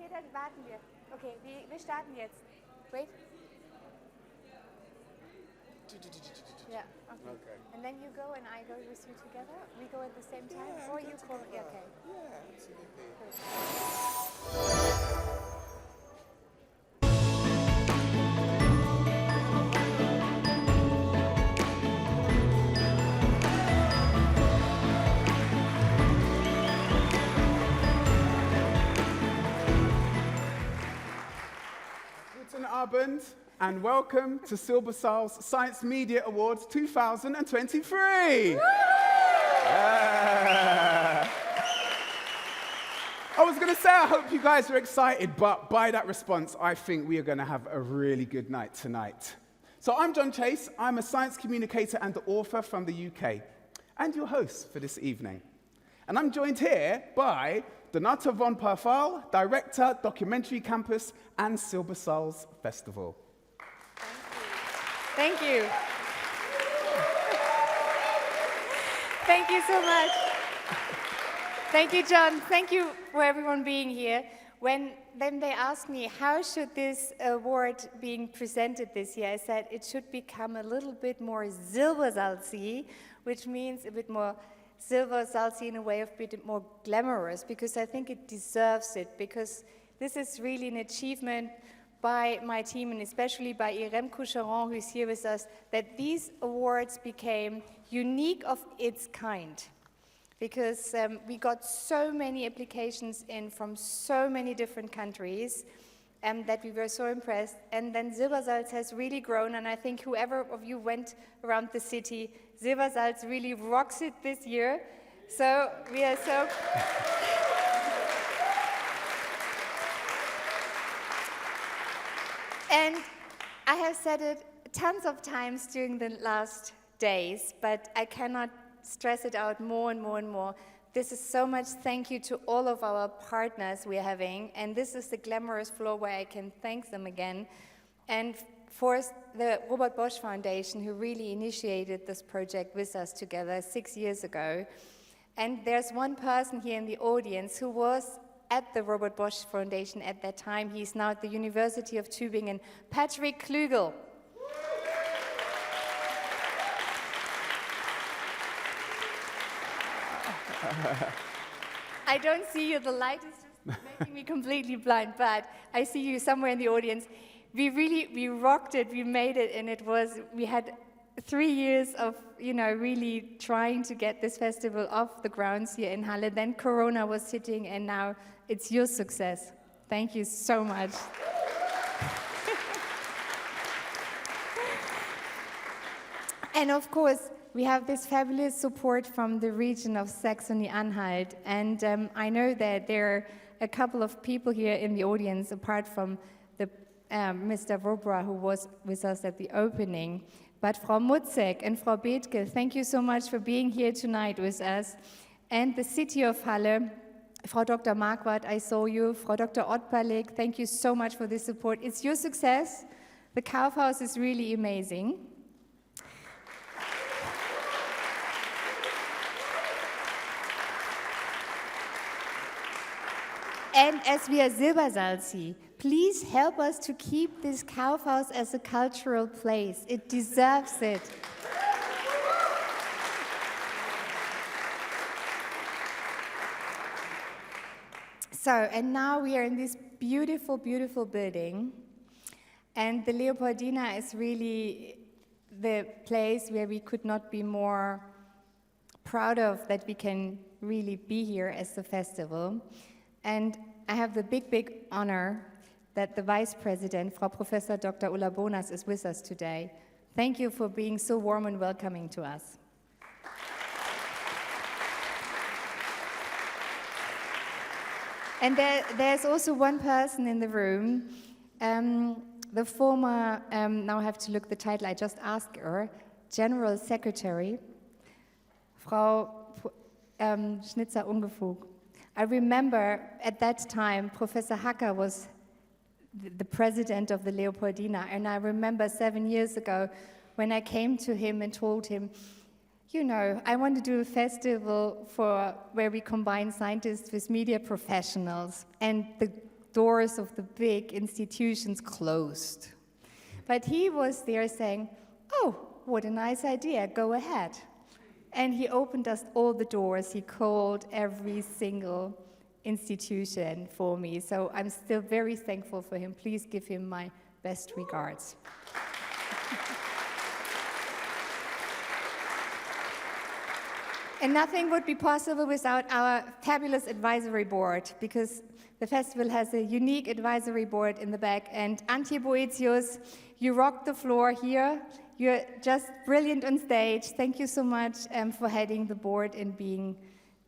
Okay, dann warten wir. Okay, wir starten jetzt. Wait. Yeah, okay. And then you go and I go with you together? We go at the same time? Yeah, or we go you call? together. Yeah, okay. Yeah, absolutely. Guten Abend and welcome to SILBERSALZ Science Media Awards 2023. Yeah. I was going to say I hope you guys are excited, but by that response, I think we are going to have a really good night tonight. So I'm John Chase. I'm a science communicator and author from the UK, and your host for this evening. And I'm joined here by Donata von Perfal, Director, Documentary Campus and SILBERSALZ Festival. Thank you. Thank you so much. Thank you, John. Thank you for everyone being here. Then they asked me, how should this award being presented this year? I said it should become a little bit more silbersalzy, which means a bit more silbersalzy in a way of a bit more glamorous, because I think it deserves it, because this is really an achievement by my team and especially by Irem Coucheron, who's here with us, that these awards became unique of its kind. Because we got so many applications in from so many different countries that we were so impressed. And then Silbersalz has really grown, and I think whoever of you went around the city, Silbersalz really rocks it this year. So we are so... And I have said it tons of times during the last days, but I cannot stress it out more and more and more. This is so much thank you to all of our partners we're having, and this is the glamorous floor where I can thank them again. And for the Robert Bosch Foundation, who really initiated this project with us together 6 years ago. And there's one person here in the audience who was at the Robert Bosch Foundation at that time. He's now at the University of Tübingen, Patrick Klügel. I don't see you, the light is just making me completely blind, but I see you somewhere in the audience. We rocked it, we made it, and we had 3 years of, really trying to get this festival off the grounds here in Halle. Then Corona was hitting, and now it's your success. Thank you so much. And of course, we have this fabulous support from the region of Saxony-Anhalt, and I know that there are a couple of people here in the audience, apart from the Mr. Wobra, who was with us at the opening. But Frau Mutzek and Frau Bethke, thank you so much for being here tonight with us. And the city of Halle, Frau Dr. Marquardt, I saw you. Frau Dr. Ottberleg, thank you so much for this support. It's your success. The Kaufhaus is really amazing. And as we are Silbersalzi, please help us to keep this Kaufhaus as a cultural place. It deserves it. So, and now we are in this beautiful, beautiful building. And the Leopoldina is really the place where we could not be more proud of that we can really be here as the festival. And I have the big, big honor that the Vice President, Frau Professor Dr. Ulla Bonas, is with us today. Thank you for being so warm and welcoming to us. And there's also one person in the room, the former, now I have to look the title, I just asked her, General Secretary, Frau Schnitzer-Ungefug. I remember at that time, Professor Hacker was the president of the Leopoldina, and I remember 7 years ago when I came to him and told him, I want to do a festival where we combine scientists with media professionals. And the doors of the big institutions closed. But he was there saying, "Oh, what a nice idea, go ahead." And he opened us all the doors. He called every single institution for me. So I'm still very thankful for him. Please give him my best regards. And nothing would be possible without our fabulous advisory board, because the festival has a unique advisory board in the back. And Antje Boetius, you rock the floor here. You're just brilliant on stage. Thank you so much for heading the board and being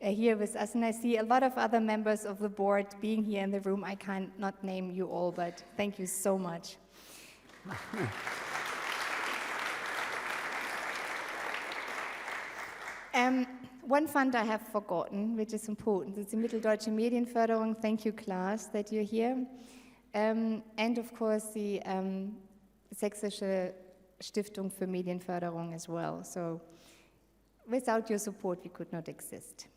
here with us. And I see a lot of other members of the board being here in the room. I can't not name you all, but thank you so much. One fund I have forgotten, which is important, it's the Mitteldeutsche Medienförderung. Thank you, Klaas, that you're here. And of course, the Sächsische Stiftung für Medienförderung as well. So without your support, we could not exist.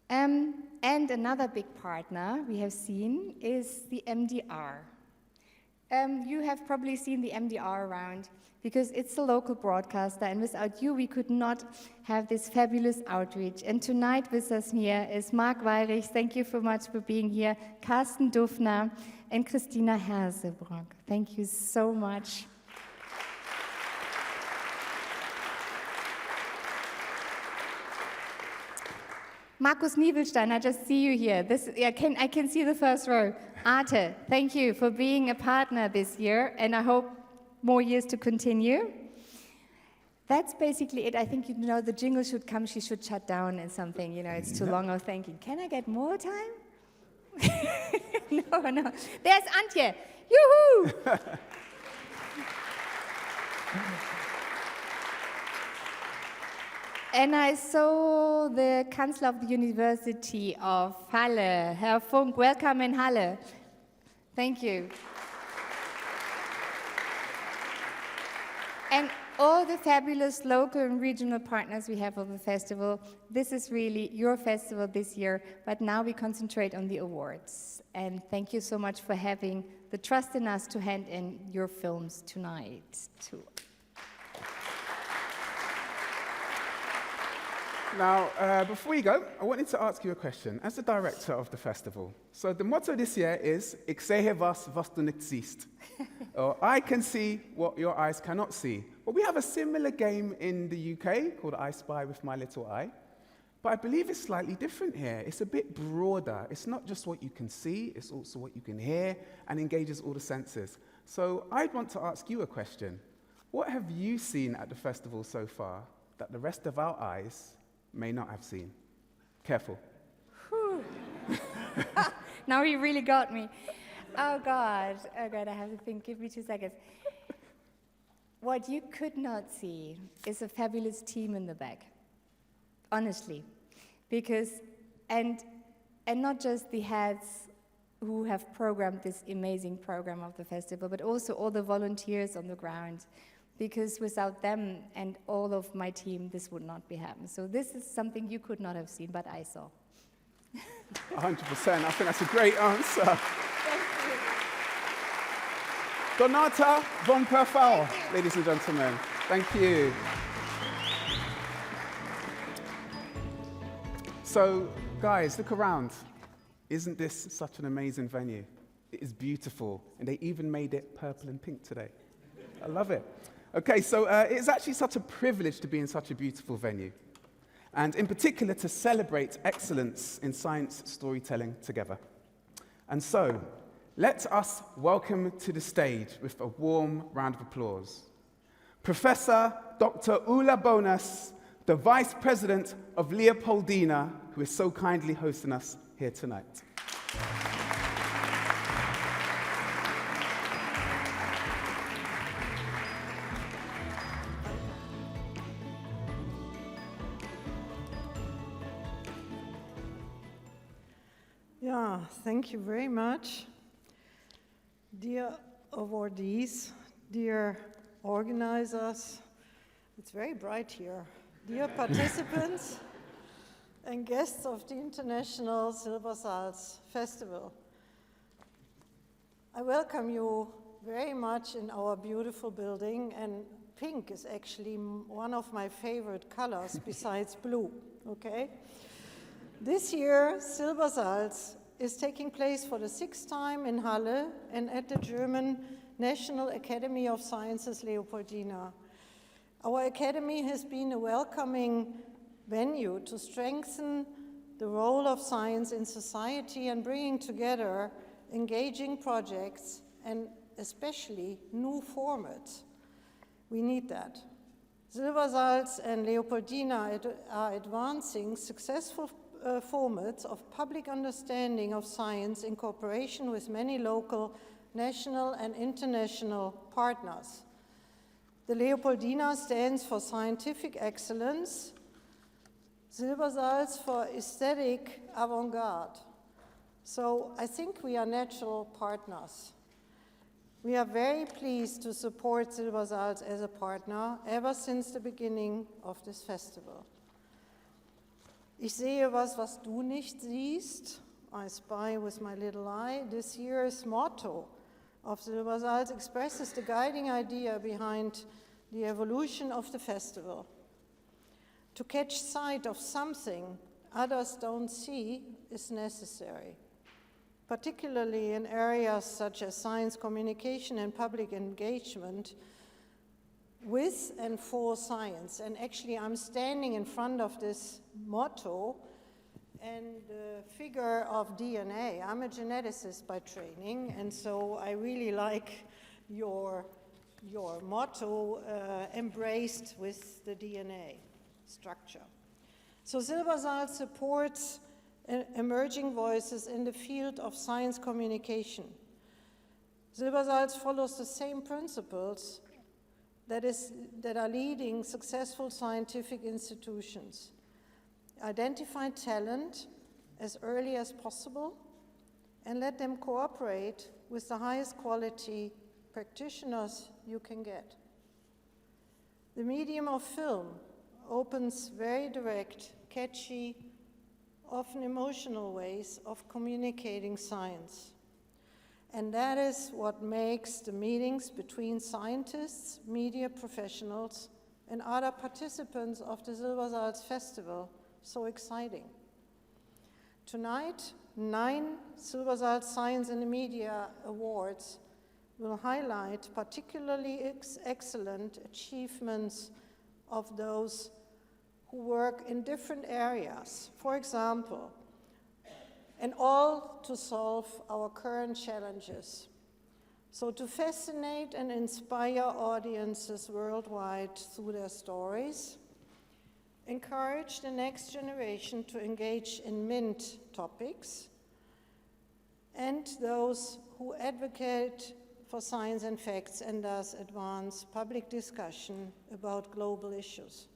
And another big partner we have seen is the MDR. You have probably seen the MDR around because it's a local broadcaster, and without you, we could not have this fabulous outreach. And tonight with us here is Marc Weyrich. Thank you so much for being here. Carsten Dufner and Christina Hersebrock. Thank you so much. Markus Nievelstein, I just see you here. I can see the first row. Arte, thank you for being a partner this year, and I hope more years to continue. That's basically it. I think, the jingle should come, she should shut down and something, it's too long of thanking. Can I get more time? No. There's Antje. Yoo-hoo! And I saw the Chancellor of the University of Halle, Herr Funk. Welcome in Halle. Thank you. And all the fabulous local and regional partners we have of the festival. This is really your festival this year, but now we concentrate on the awards. And thank you so much for having the trust in us to hand in your films tonight, too. Now, before you go, I wanted to ask you a question as the director of the festival. So the motto this year is, "Ik sehe was du nicht siehst." Or, I can see what your eyes cannot see. Well, we have a similar game in the UK called I Spy with My Little Eye. But I believe it's slightly different here. It's a bit broader. It's not just what you can see, it's also what you can hear, and engages all the senses. So I'd want to ask you a question. What have you seen at the festival so far that the rest of our eyes may not have seen? Careful. Now you really got me. Oh God, I have to think. Give me 2 seconds. What you could not see is a fabulous team in the back, honestly, because, and not just the heads who have programmed this amazing program of the festival, but also all the volunteers on the ground, because without them and all of my team, this would not be happening. So this is something you could not have seen, but I saw. 100%. I think that's a great answer. Thank you. Donata von Perfau, ladies and gentlemen. Thank you. So, guys, look around. Isn't this such an amazing venue? It is beautiful, and they even made it purple and pink today. I love it. Okay, so it's actually such a privilege to be in such a beautiful venue, and in particular to celebrate excellence in science storytelling together. And so, let us welcome to the stage with a warm round of applause, Professor Dr. Ulla Bonus, the Vice President of Leopoldina, who is so kindly hosting us here tonight. Yeah, thank you very much. Dear awardees, dear organizers, it's very bright here. Dear participants and guests of the International SILBERSALZ Festival. I welcome you very much in our beautiful building, and pink is actually one of my favorite colors besides blue, okay? This year, SILBERSALZ is taking place for the 6th time in Halle and at the German National Academy of Sciences, Leopoldina. Our academy has been a welcoming venue to strengthen the role of science in society and bringing together engaging projects and especially new formats. We need that. SILBERSALZ and Leopoldina are advancing successful formats of public understanding of science in cooperation with many local, national and international partners. The Leopoldina stands for scientific excellence, SILBERSALZ for aesthetic avant-garde. So I think we are natural partners. We are very pleased to support SILBERSALZ as a partner ever since the beginning of this festival. Ich sehe was du nicht siehst. I spy with my little eye. This year's motto of SILBERSALZ expresses the guiding idea behind the evolution of the festival. To catch sight of something others don't see is necessary, particularly in areas such as science communication and public engagement with and for science. And actually, I'm standing in front of this motto and the figure of DNA. I'm a geneticist by training, and so I really like your motto embraced with the DNA structure. So SILBERSALZ supports emerging voices in the field of science communication. SILBERSALZ follows the same principles that are leading successful scientific institutions. Identify talent as early as possible and let them cooperate with the highest quality practitioners you can get. The medium of film opens very direct, catchy, often emotional ways of communicating science. And that is what makes the meetings between scientists, media professionals, and other participants of the SILBERSALZ Festival so exciting. Tonight, 9 SILBERSALZ Science Media Awards will highlight particularly excellent achievements of those who work in different areas. For example, and all to solve our current challenges. So to fascinate and inspire audiences worldwide through their stories, encourage the next generation to engage in MINT topics, and those who advocate for science and facts and thus advance public discussion about global issues.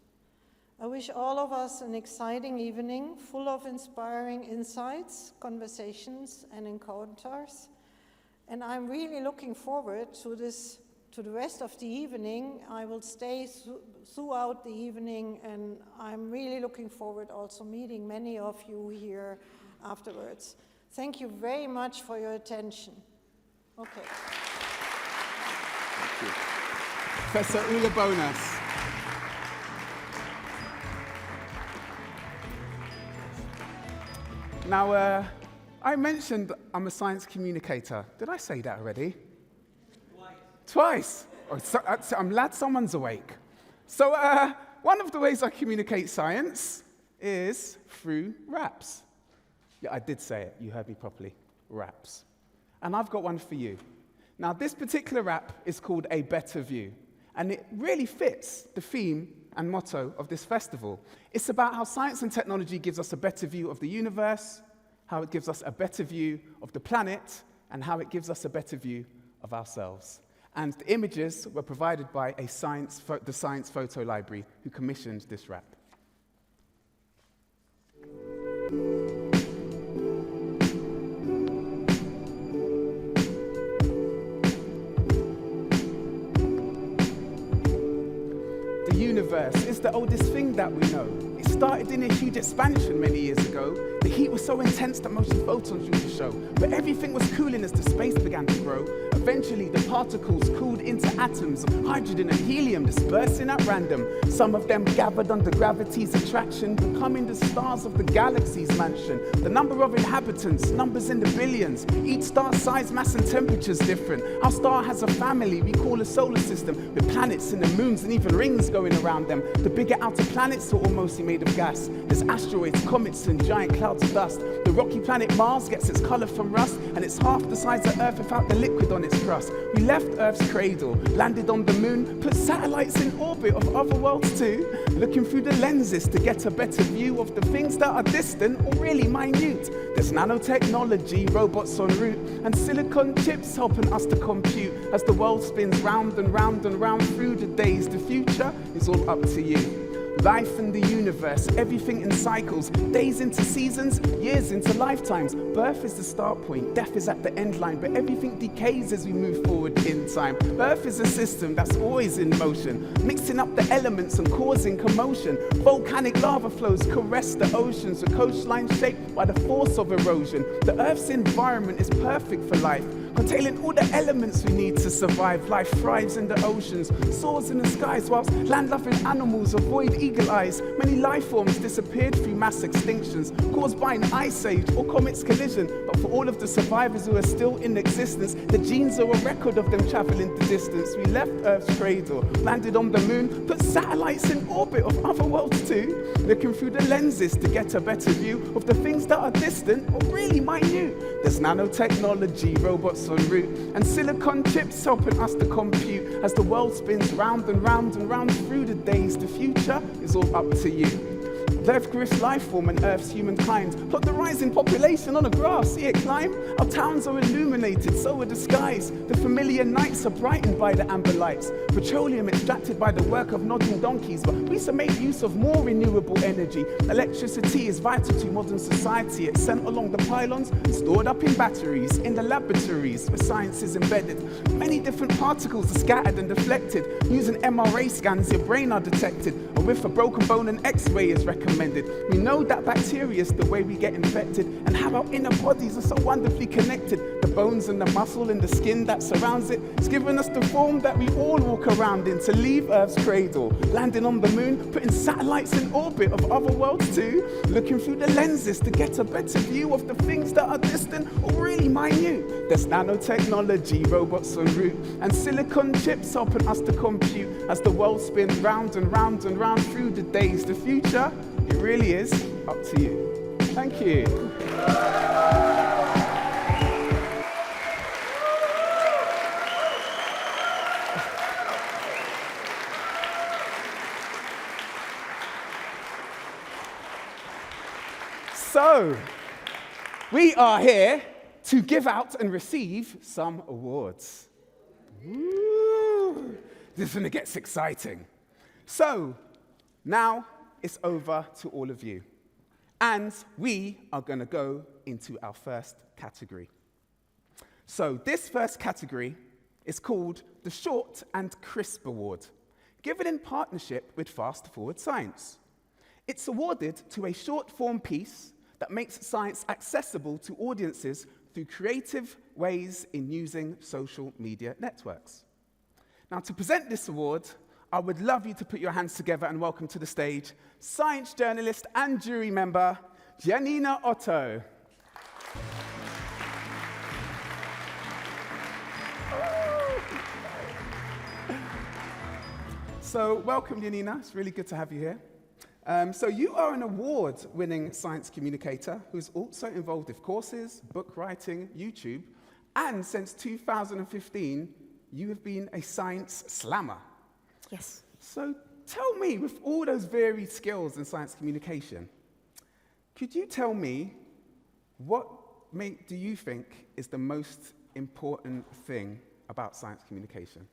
I wish all of us an exciting evening full of inspiring insights, conversations, and encounters. And I'm really looking forward to the rest of the evening. I will stay throughout the evening, and I'm really looking forward also meeting many of you here afterwards. Thank you very much for your attention. Okay. Thank you. Professor Ulla Bonas. Now, I mentioned I'm a science communicator. Did I say that already? Twice. Oh, I'm glad someone's awake. So one of the ways I communicate science is through raps. Yeah, I did say it. You heard me properly. Raps. And I've got one for you. Now, this particular rap is called A Better View, and it really fits the theme and motto of this festival. It's about how science and technology gives us a better view of the universe, how it gives us a better view of the planet, and how it gives us a better view of ourselves. And the images were provided by the Science Photo Library, who commissioned this rap. The universe is the oldest thing that we know. It's started in a huge expansion many years ago. The heat was so intense that motion photons used to show. But everything was cooling as the space began to grow. Eventually, the particles cooled into atoms of hydrogen and helium dispersing at random. Some of them gathered under gravity's attraction, becoming the stars of the galaxy's mansion. The number of inhabitants, numbers in the billions. Each star's size, mass and temperature's different. Our star has a family we call a solar system, with planets and the moons and even rings going around them. The bigger outer planets are all mostly made of gas. There's asteroids, comets and giant clouds of dust. The rocky planet Mars gets its colour from rust, and it's half the size of Earth without the liquid on its crust. We left Earth's cradle, landed on the moon, put satellites in orbit of other worlds too, looking through the lenses to get a better view of the things that are distant or really minute. There's nanotechnology, robots en route, and silicon chips helping us to compute as the world spins round and round and round through the days. The future is all up to you. Life in the universe, everything in cycles, days into seasons, years into lifetimes. Birth is the start point, death is at the end line, but everything decays as we move forward in time. Earth is a system that's always in motion, mixing up the elements and causing commotion. Volcanic lava flows caress the oceans, with coastlines shaped by the force of erosion. The Earth's environment is perfect for life, containing all the elements we need to survive. Life thrives in the oceans, soars in the skies, whilst land-loving animals avoid eagle eyes. Many life forms disappeared through mass extinctions, caused by an ice age or comet's collision. But for all of the survivors who are still in existence, the genes are a record of them traveling the distance. We left Earth's cradle, landed on the moon, put satellites in orbit of other worlds too, looking through the lenses to get a better view of the things that are distant or really minute. There's nanotechnology, robots en route, and silicon chips helping us to compute as the world spins round and round and round through the days. The future is all up to you. The Earth's greatest life form and Earth's humankind. Plot the rising population on a graph, see it climb? Our towns are illuminated, so are the skies. The familiar nights are brightened by the amber lights. Petroleum extracted by the work of nodding donkeys, but we should make use of more renewable energy. Electricity is vital to modern society. It's sent along the pylons, stored up in batteries, in the laboratories where science is embedded. Many different particles are scattered and deflected. Using MRA scans, your brain are detected. Or with a broken bone, an X-ray is recommended. We know that bacteria is the way we get infected, and how our inner bodies are so wonderfully connected. The bones and the muscle and the skin that surrounds it, it's given us the form that we all walk around in. To leave Earth's cradle, landing on the moon, putting satellites in orbit of other worlds too, looking through the lenses to get a better view of the things that are distant or really minute. There's nanotechnology, robots en route, and silicon chips helping us to compute as the world spins round and round and round through the days. The future, it really is up to you. Thank you. So, we are here to give out and receive some awards. Ooh, this is when it gets exciting. So, now it's over to all of you. And we are going to go into our first category. So, this first category is called the Short and Crisp Award, given in partnership with Fast Forward Science. It's awarded to a short-form piece that makes science accessible to audiences through creative ways in using social media networks. Now, to present this award, I would love you to put your hands together and welcome to the stage science journalist and jury member, Janina Otto. So, welcome, Janina. It's really good to have you here. So you are an award-winning science communicator who's also involved with courses, book writing, YouTube, and since 2015, you have been a science slammer. Yes. So tell me, with all those varied skills in science communication, could you tell me what do you think is the most important thing about science communication?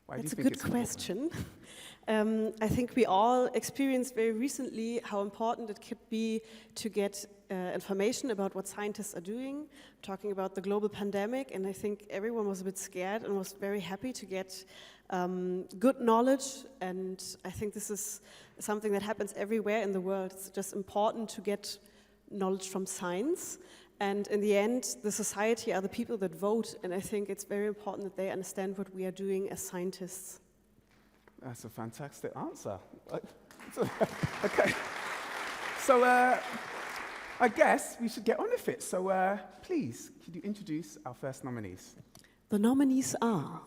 Why do you That's a think good it's important? question. I think we all experienced very recently how important it could be to get information about what scientists are doing, talking about the global pandemic, and I think everyone was a bit scared and was very happy to get good knowledge, and I think this is something that happens everywhere in the world. It's just important to get knowledge from science, and in the end, the society are the people that vote, and I think it's very important that they understand what we are doing as scientists. That's a fantastic answer. Okay. So I guess we should get on with it. So please, could you introduce our first nominees? The nominees are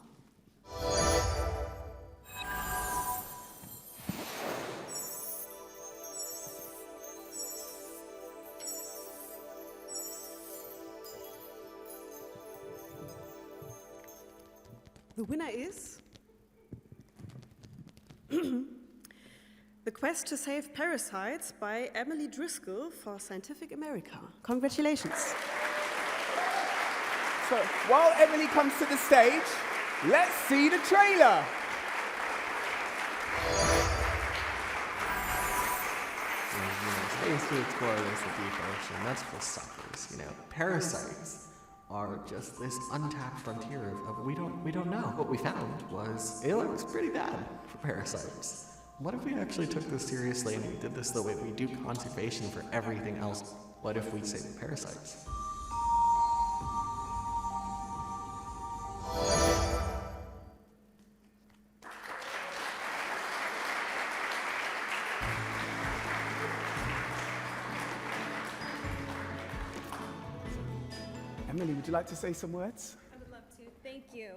the winner is The Quest to Save Parasites by Emily Driscoll for Scientific America. Congratulations. So while Emily comes to the stage, let's see the trailer. Space to explore is the deep ocean. That's for suckers, Parasites are just this untapped frontier of we don't know. What we found was it looks pretty bad for parasites. What if we actually took this seriously and we did this the way we do conservation for everything else? What if we saved parasites? Emily, would you like to say some words? I would love to. Thank you.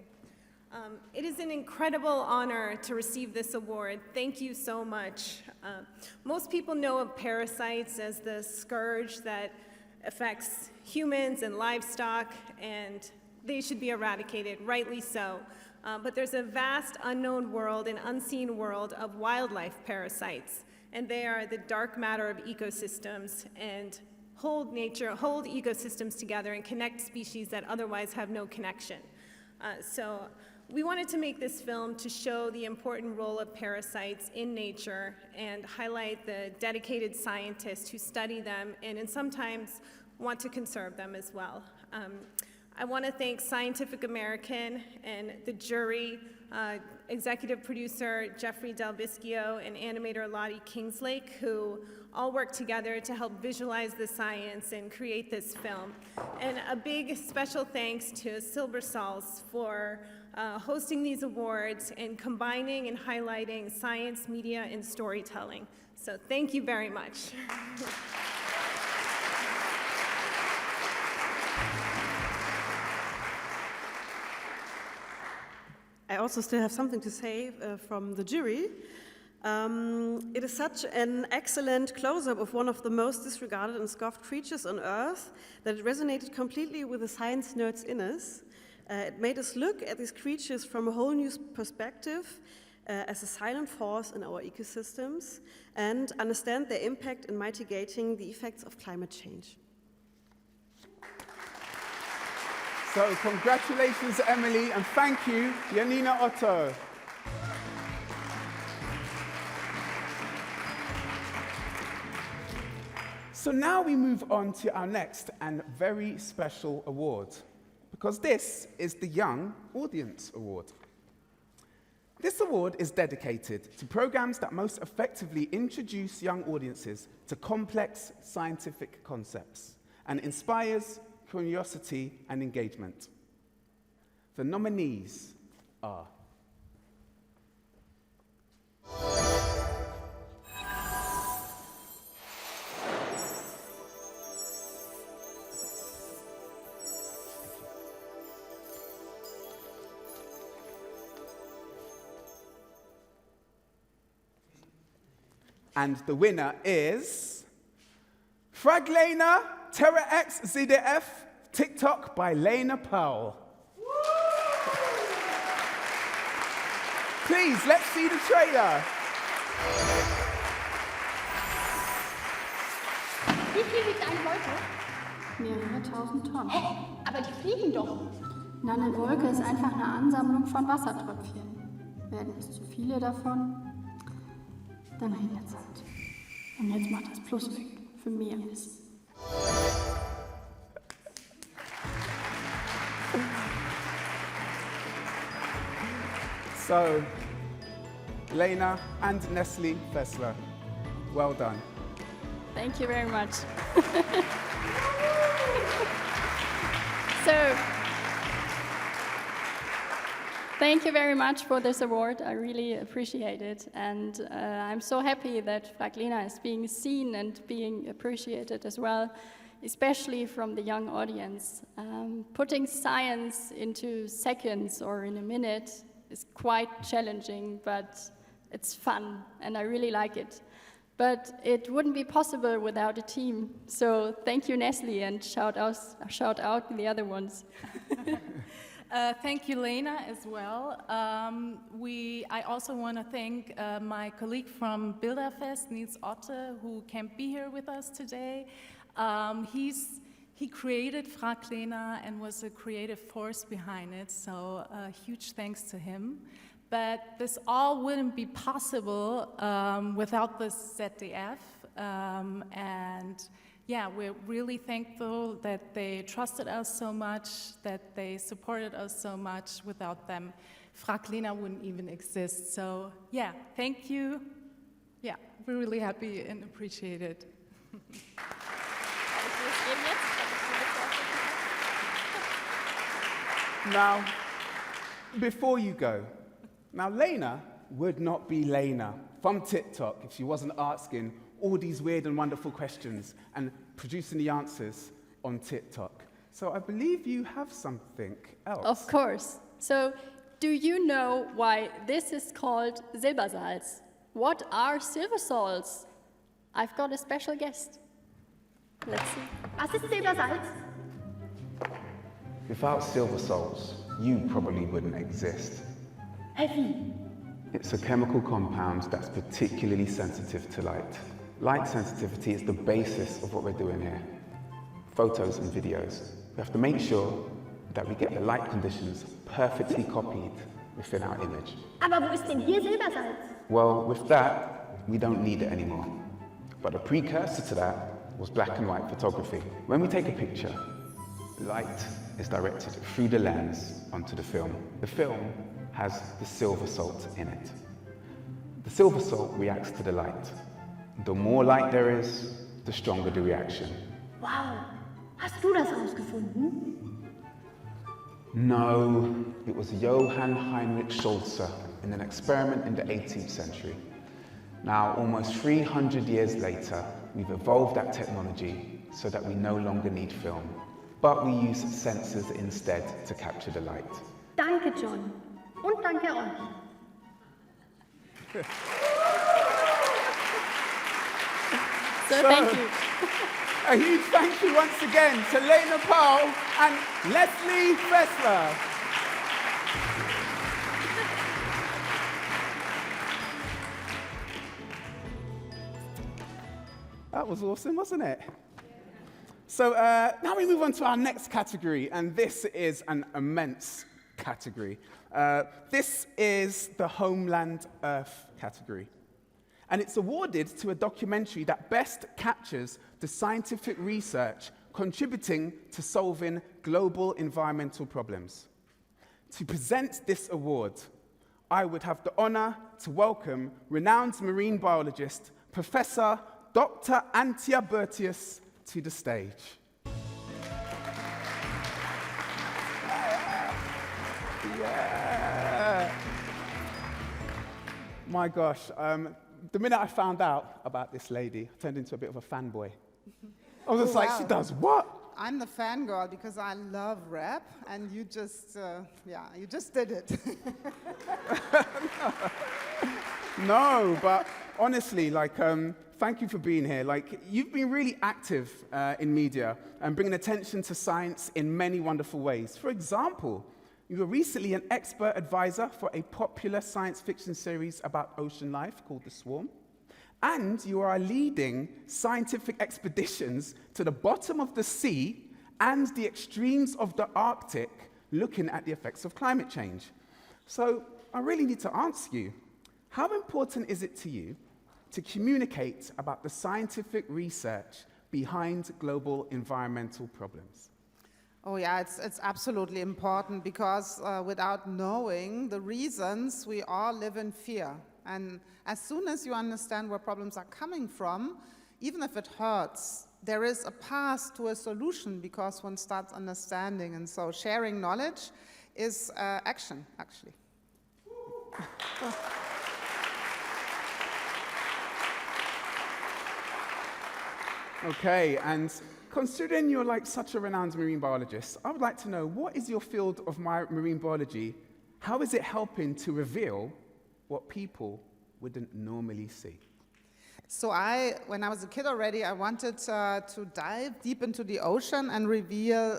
It is an incredible honor to receive this award. Thank you so much. Most people know of parasites as the scourge that affects humans and livestock, and they should be eradicated, rightly so. But there's a vast unknown world, an unseen world of wildlife parasites, and they are the dark matter of ecosystems and hold ecosystems together and connect species that otherwise have no connection. So we wanted to make this film to show the important role of parasites in nature and highlight the dedicated scientists who study them and sometimes want to conserve them as well. I want to thank Scientific American and the jury, executive producer Jeffrey Del Bischio and animator Lottie Kingslake, who all worked together to help visualize the science and create this film. And a big special thanks to SILBERSALZ for hosting these awards and combining and highlighting science, media, and storytelling. So thank you very much. I also still have something to say from the jury. It is such an excellent close-up of one of the most disregarded and scoffed creatures on Earth that it resonated completely with the science nerds in us. It made us look at these creatures from a whole new perspective as a silent force in our ecosystems and understand their impact in mitigating the effects of climate change. So congratulations, Emily, and thank you, Janina Otto. So now we move on to our next and very special award, because this is the Young Audience Award. This award is dedicated to programs that most effectively introduce young audiences to complex scientific concepts and inspires curiosity and engagement. The nominees are and the winner is Frag, Lena, Terra X, ZDF, TikTok by Lena Powell. Please, let's see the trailer. Wie viel wiegt eine Wolke? Mehrere tausend Tonnen. Hä? Aber die fliegen doch. Na, eine Wolke ist einfach eine Ansammlung von Wassertröpfchen. werden es zu viele davon, dann regnet es halt. Und jetzt macht das Plus weg für mehr Wissen. So, Lena and Nestle Fessler, well done. Thank you very much. So, thank you very much for this award. I really appreciate it. And I'm so happy that Frag Lena is being seen and being appreciated as well, especially from the young audience. Putting science into seconds or in a minute is quite challenging, but it's fun, and I really like it. But it wouldn't be possible without a team. So thank you, Nestle, and shout out the other ones. Thank you, Lena, as well. I also want to thank my colleague from Bilderfest, Nils Otte, who can't be here with us today. He created Frag Lena and was a creative force behind it, so huge thanks to him. But this all wouldn't be possible without the ZDF, and yeah, we're really thankful that they trusted us so much, that they supported us so much. Without them, Frag Lena wouldn't even exist. So yeah, thank you. Yeah, we're really happy and appreciate it. Now, before you go, now Lena would not be Lena from TikTok if she wasn't asking all these weird and wonderful questions and producing the answers on TikTok. So I believe you have something else. Of course. So, do you know why this is called Silbersalz? What are silver salts? I've got a special guest. Let's see. Was ist Silbersalz? Without silver salts, you probably wouldn't exist. Heavy. It's a chemical compound that's particularly sensitive to light. Light sensitivity is the basis of what we're doing here. Photos and videos. We have to make sure that we get the light conditions perfectly copied within our image. Aber wo ist denn hier Silbersalz? Well, with that, we don't need it anymore. But a precursor to that was black and white photography. When we take a picture, light is directed through the lens onto the film. The film has the silver salt in it. The silver salt reacts to the light. The more light there is, the stronger the reaction. Wow, hast du das ausgefunden? No, it was Johann Heinrich Schulze in an experiment in the 18th century. Now, almost 300 years later, we've evolved that technology so that we no longer need film, but we use sensors instead to capture the light. Danke, John. Und danke euch. So thank you. A huge thank you once again to Lena Paul and Leslie Fessler. That was awesome, wasn't it? So now we move on to our next category, and this is an immense category. This is the Homeland Earth category. And it's awarded to a documentary that best captures the scientific research contributing to solving global environmental problems. To present this award, I would have the honor to welcome renowned marine biologist, Professor Dr. Antje Bertius, to the stage. Yeah. My gosh, the minute I found out about this lady, I turned into a bit of a fanboy. I was just like, she does what? I'm the fangirl because I love rap, and you just did it. No, but honestly, thank you for being here. You've been really active in media and bringing attention to science in many wonderful ways. For example, you were recently an expert advisor for a popular science fiction series about ocean life called The Swarm. And you are leading scientific expeditions to the bottom of the sea and the extremes of the Arctic, looking at the effects of climate change. So I really need to ask you, how important is it to you to communicate about the scientific research behind global environmental problems? Oh yeah, it's absolutely important because without knowing the reasons, we all live in fear. And as soon as you understand where problems are coming from, even if it hurts, there is a path to a solution because one starts understanding. And so sharing knowledge is action, actually. Okay, and considering you're like such a renowned marine biologist, I would like to know, what is your field of marine biology? How is it helping to reveal what people wouldn't normally see? So when I was a kid already, I wanted to dive deep into the ocean and reveal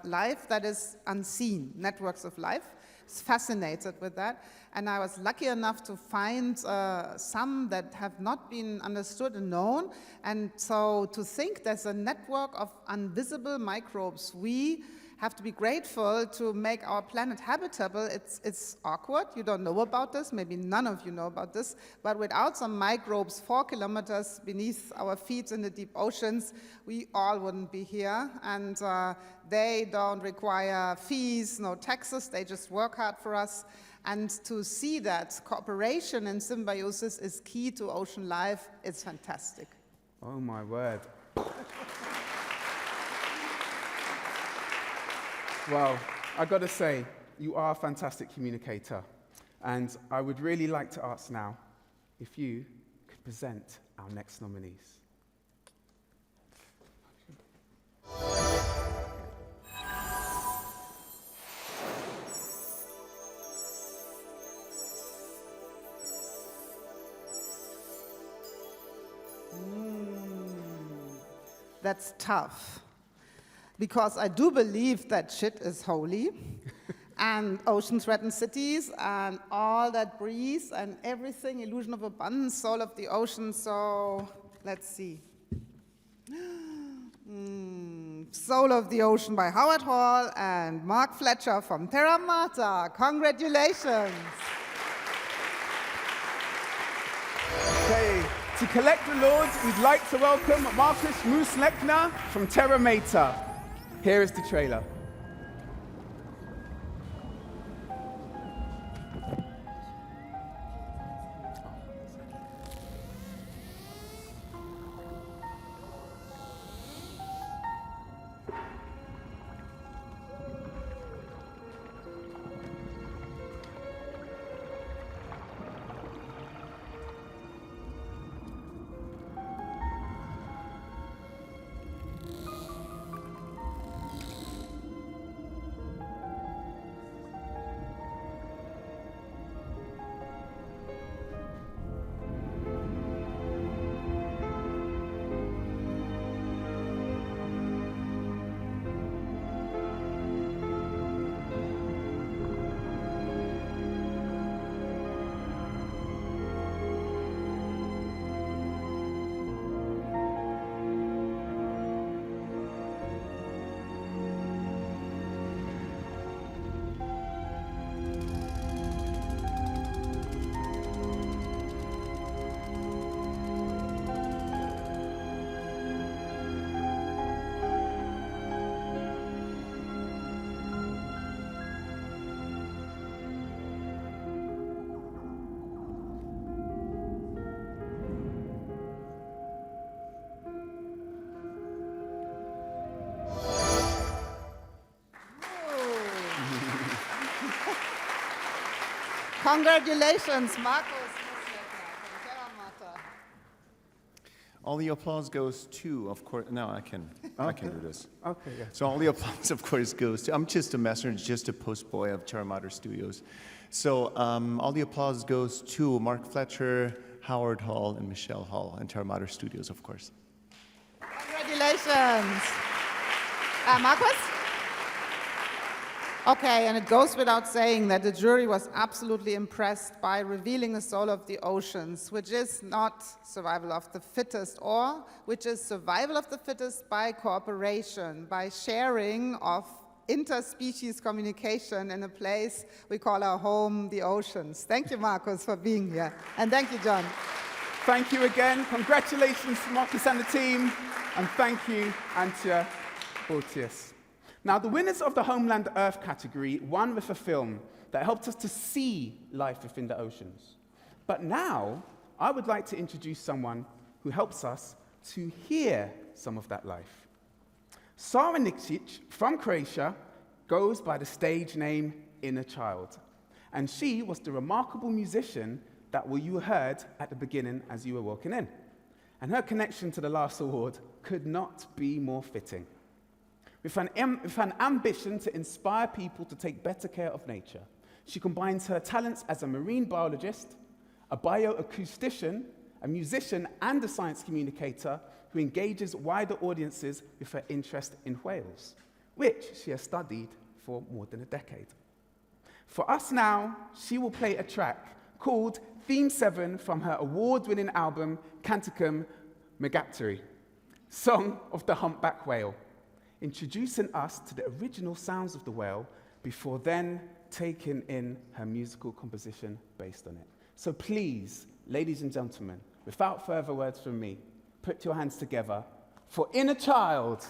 life that is unseen, networks of life. I was fascinated with that. And I was lucky enough to find some that have not been understood and known. And so to think there's a network of invisible microbes, we have to be grateful to make our planet habitable. It's awkward. You don't know about this. Maybe none of you know about this. But without some microbes 4 kilometers beneath our feet in the deep oceans, we all wouldn't be here. And they don't require fees, no taxes. They just work hard for us. And to see that cooperation and symbiosis is key to ocean life, it's fantastic. Oh my word. Well, I got to say, you are a fantastic communicator. And I would really like to ask now if you could present our next nominees. That's tough. Because I do believe that shit is holy, and ocean threaten cities, and all that breeze, and everything, illusion of abundance, soul of the ocean. So let's see. Soul of the Ocean by Howard Hall and Mark Fletcher from Terra Mata. Congratulations. Okay, to collect the Lords, we'd like to welcome Marcus Moose-Lechner from Terra Mata. Here is the trailer. Congratulations, Marcus Moose-Lechner from Terra Mata. All the applause goes to, of course, no, I can do this. Okay, yeah. So all the applause, of course, goes to, I'm just a messenger, just a postboy of Terra Mata Studios. So all the applause goes to Mark Fletcher, Howard Hall, and Michelle Hall, and Terra Mata Studios, of course. Congratulations. Marcus? Okay, and it goes without saying that the jury was absolutely impressed by revealing the soul of the oceans, which is not survival of the fittest, or which is survival of the fittest by cooperation, by sharing of interspecies communication in a place we call our home, the oceans. Thank you, Markus, for being here. And thank you, John. Thank you again. Congratulations to Marcus and the team. And thank you, Antje Ortiz. Now, the winners of the Homeland Earth category won with a film that helped us to see life within the oceans. But now, I would like to introduce someone who helps us to hear some of that life. Sara Nikšić from Croatia goes by the stage name Inner Child. And she was the remarkable musician that you heard at the beginning as you were walking in. And her connection to the last award could not be more fitting. With an ambition to inspire people to take better care of nature, she combines her talents as a marine biologist, a bioacoustician, a musician, and a science communicator who engages wider audiences with her interest in whales, which she has studied for more than a decade. For us now, she will play a track called Theme 7 from her award-winning album, Canticum Megaptery, Song of the Humpback Whale, introducing us to the original sounds of the whale before then taking in her musical composition based on it. So please, ladies and gentlemen, without further words from me, put your hands together for Inner Child.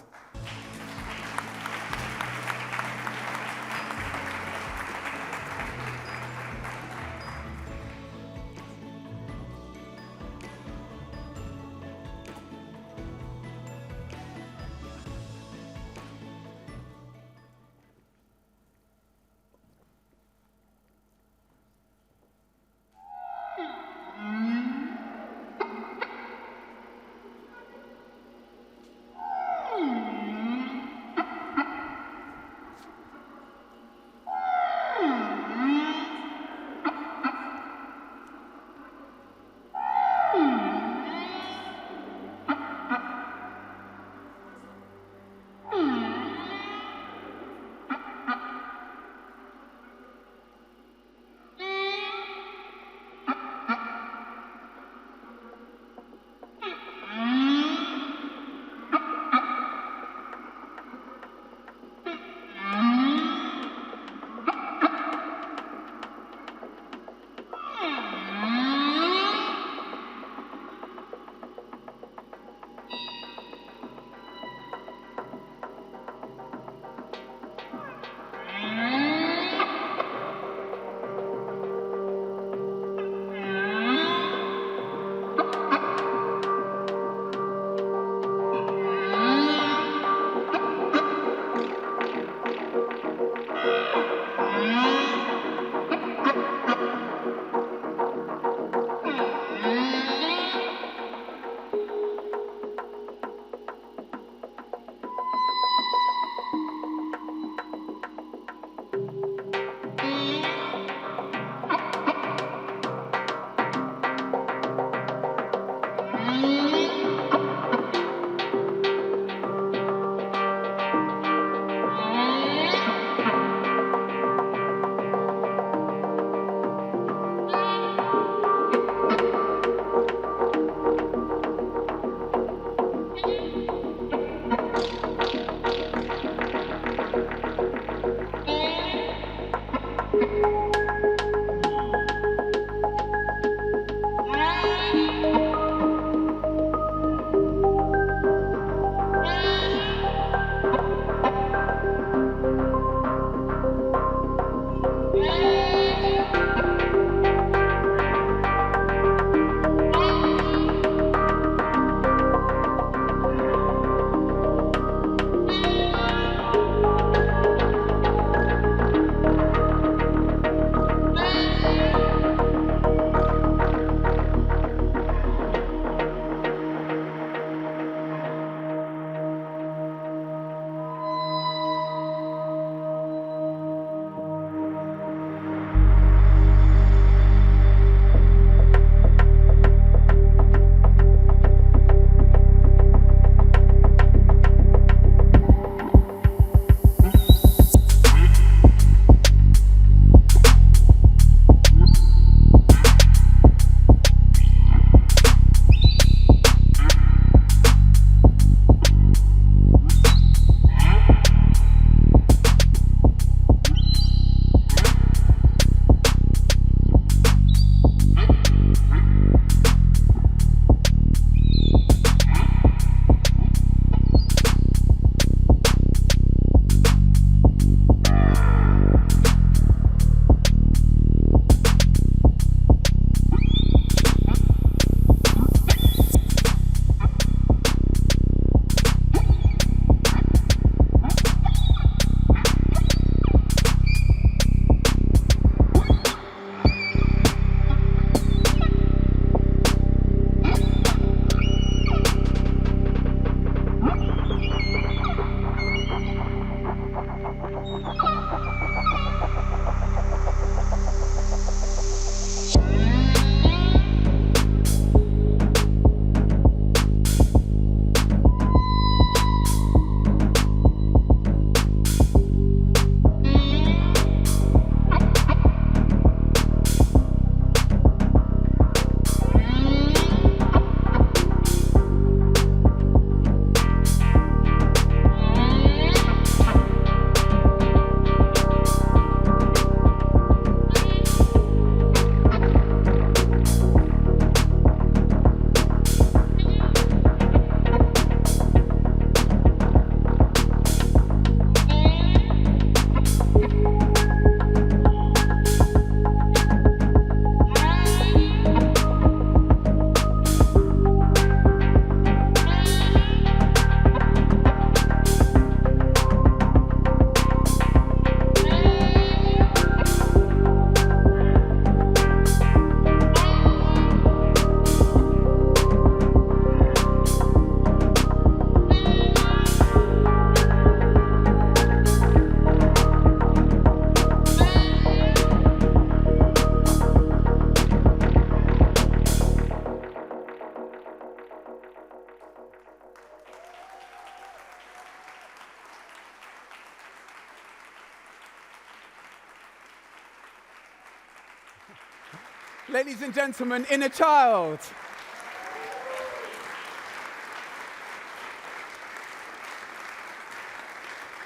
Ladies and gentlemen, Inner Child.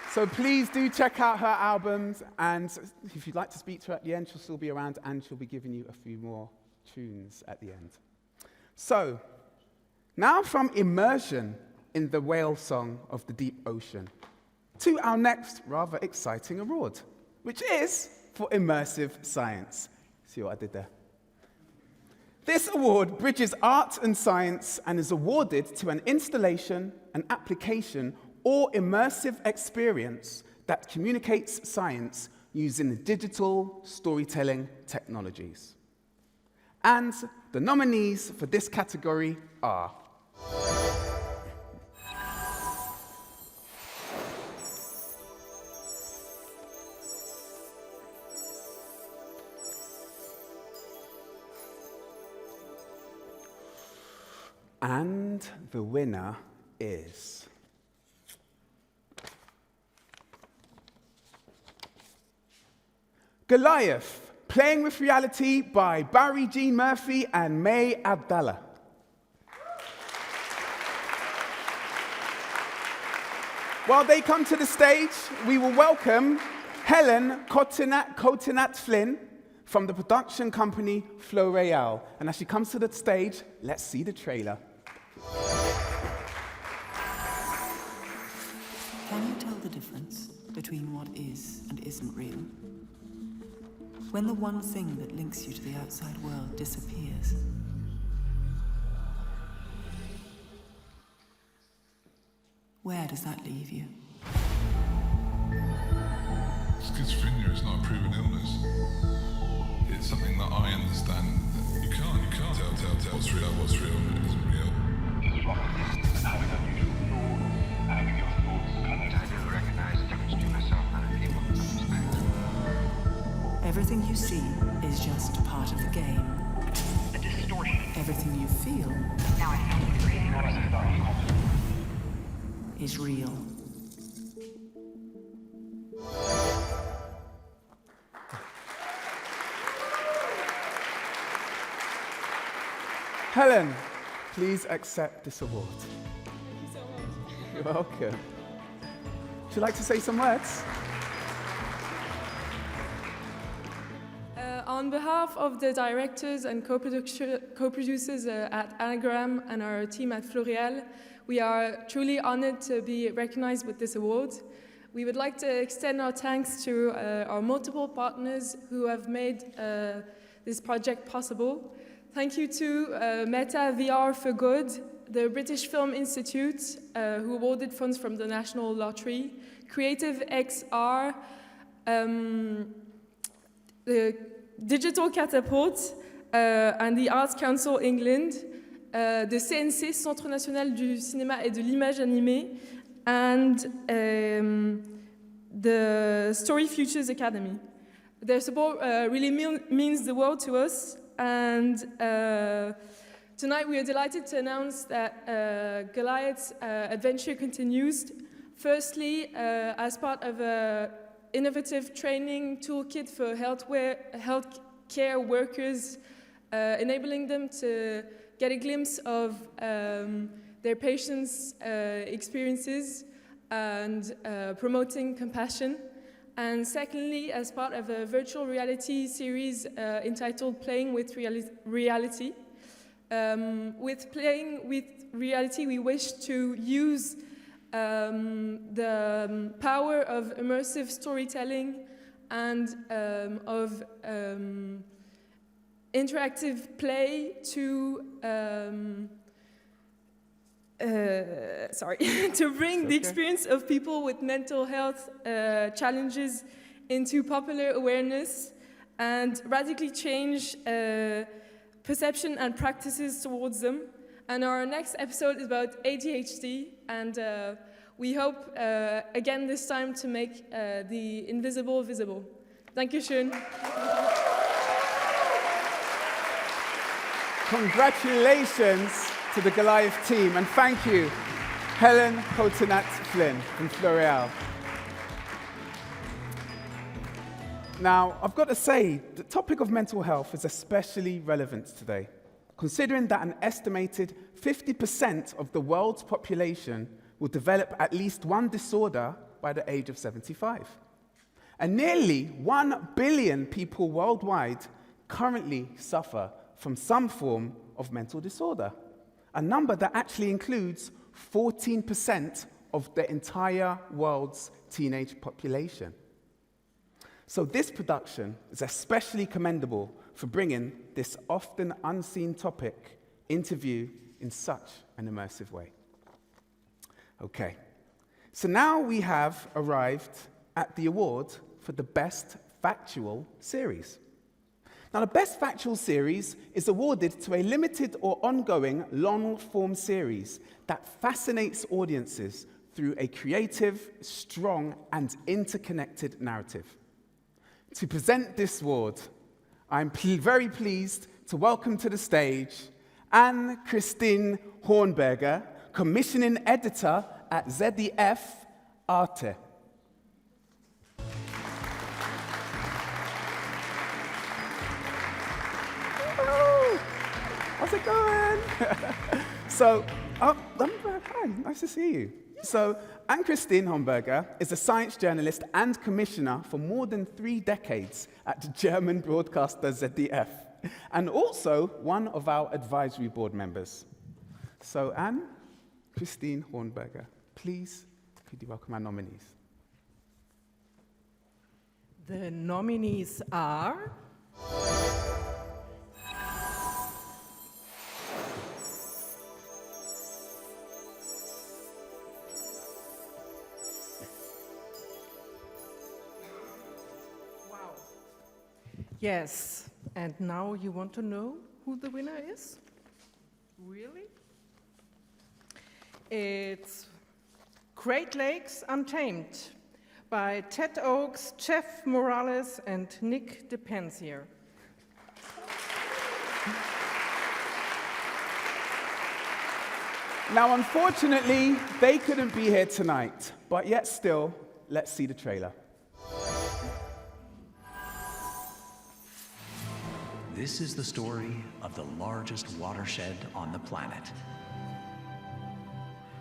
So please do check out her albums, and if you'd like to speak to her at the end, she'll still be around, and she'll be giving you a few more tunes at the end. So, now from immersion in the whale song of the deep ocean, to our next rather exciting award, which is for immersive science. See what I did there? This award bridges art and science and is awarded to an installation, an application, or immersive experience that communicates science using digital storytelling technologies. And the nominees for this category are and the winner is Goliath, Playing with Reality by Barry Jean Murphy and May Abdallah. While they come to the stage, we will welcome Helen Cotinat Flynn from the production company Flow Royale. And as she comes to the stage, let's see the trailer. Can you tell the difference between what is and isn't real? When the one thing that links you to the outside world disappears, where does that leave you? Schizophrenia is not a proven illness. It's something that I understand. You can't tell what's real and isn't real. Having unusual thoughts, having your thoughts connected. I do recognize the difference between myself and other people. Everything you see is just part of the game. A distortion. Everything you feel Now I know what you're is real. Helen, please accept this award. Thank you so much. You're welcome. Would you like to say some words? On behalf of the directors and co-producers at Anagram and our team at Flow Royale, we are truly honored to be recognized with this award. We would like to extend our thanks to our multiple partners who have made this project possible. Thank you to Meta VR for Good, the British Film Institute, who awarded funds from the National Lottery, Creative XR, the Digital Catapult, and the Arts Council England, the CNC, Centre National du Cinéma et de l'Image Animée, and the Story Futures Academy. Their support really means the world to us, and tonight we are delighted to announce that Goliath's adventure continues. Firstly, as part of an innovative training toolkit for healthcare workers, enabling them to get a glimpse of their patients' experiences and promoting compassion. And secondly, as part of a virtual reality series entitled Playing with Reality. With Playing with Reality, we wish to use the power of immersive storytelling and of interactive play to to bring the experience of people with mental health challenges into popular awareness and radically change perception and practices towards them. And our next episode is about ADHD, and we hope again this time to make the invisible visible. Dankeschön. Congratulations to the Goliath team, and thank you, Helen Cotonat-Flynn from L'Oreal. Now, I've got to say, the topic of mental health is especially relevant today, considering that an estimated 50% of the world's population will develop at least one disorder by the age of 75. And nearly 1 billion people worldwide currently suffer from some form of mental disorder, a number that actually includes 14% of the entire world's teenage population. So this production is especially commendable for bringing this often unseen topic into view in such an immersive way. Okay, so now we have arrived at the award for the Best Factual Series. Now, the Best Factual Series is awarded to a limited or ongoing long-form series that fascinates audiences through a creative, strong, and interconnected narrative. To present this award, I'm very pleased to welcome to the stage Anne-Christine Hornberger, commissioning editor at ZDF Arte. How's it going? So, hi, nice to see you. So, Anne-Christine Hornberger is a science journalist and commissioner for more than 3 decades at the German broadcaster ZDF, and also one of our advisory board members. So, Anne-Christine Hornberger, please, could you welcome our nominees? The nominees are... Yes, and now you want to know who the winner is? Really? It's Great Lakes Untamed by Ted Oakes, Jeff Morales, and Nick DePensier. Now, unfortunately, they couldn't be here tonight, but yet still, let's see the trailer. This is the story of the largest watershed on the planet.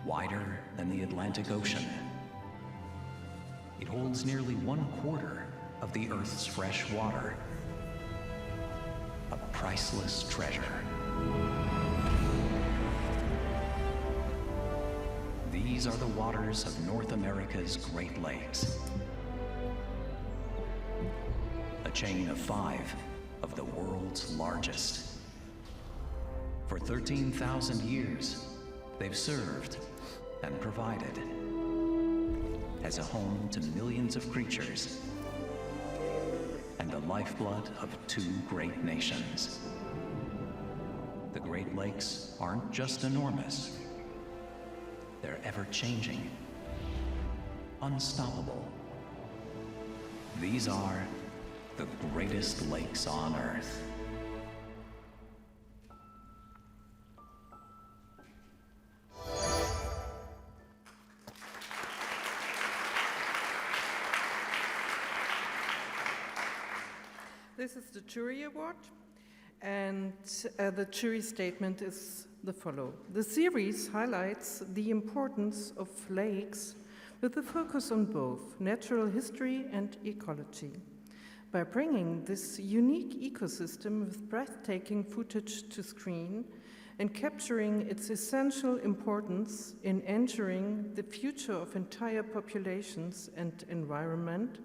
Wider than the Atlantic Ocean. It holds nearly 1/4 of the Earth's fresh water. A priceless treasure. These are the waters of North America's Great Lakes. A chain of 5 of the world's largest. For 13,000 years, they've served and provided as a home to millions of creatures and the lifeblood of 2 great nations. The Great Lakes aren't just enormous, they're ever-changing, unstoppable, These are the greatest lakes on Earth. This is the jury award, and the jury statement is the following. The series highlights the importance of lakes with a focus on both natural history and ecology. By bringing this unique ecosystem with breathtaking footage to screen and capturing its essential importance in ensuring the future of entire populations and environment,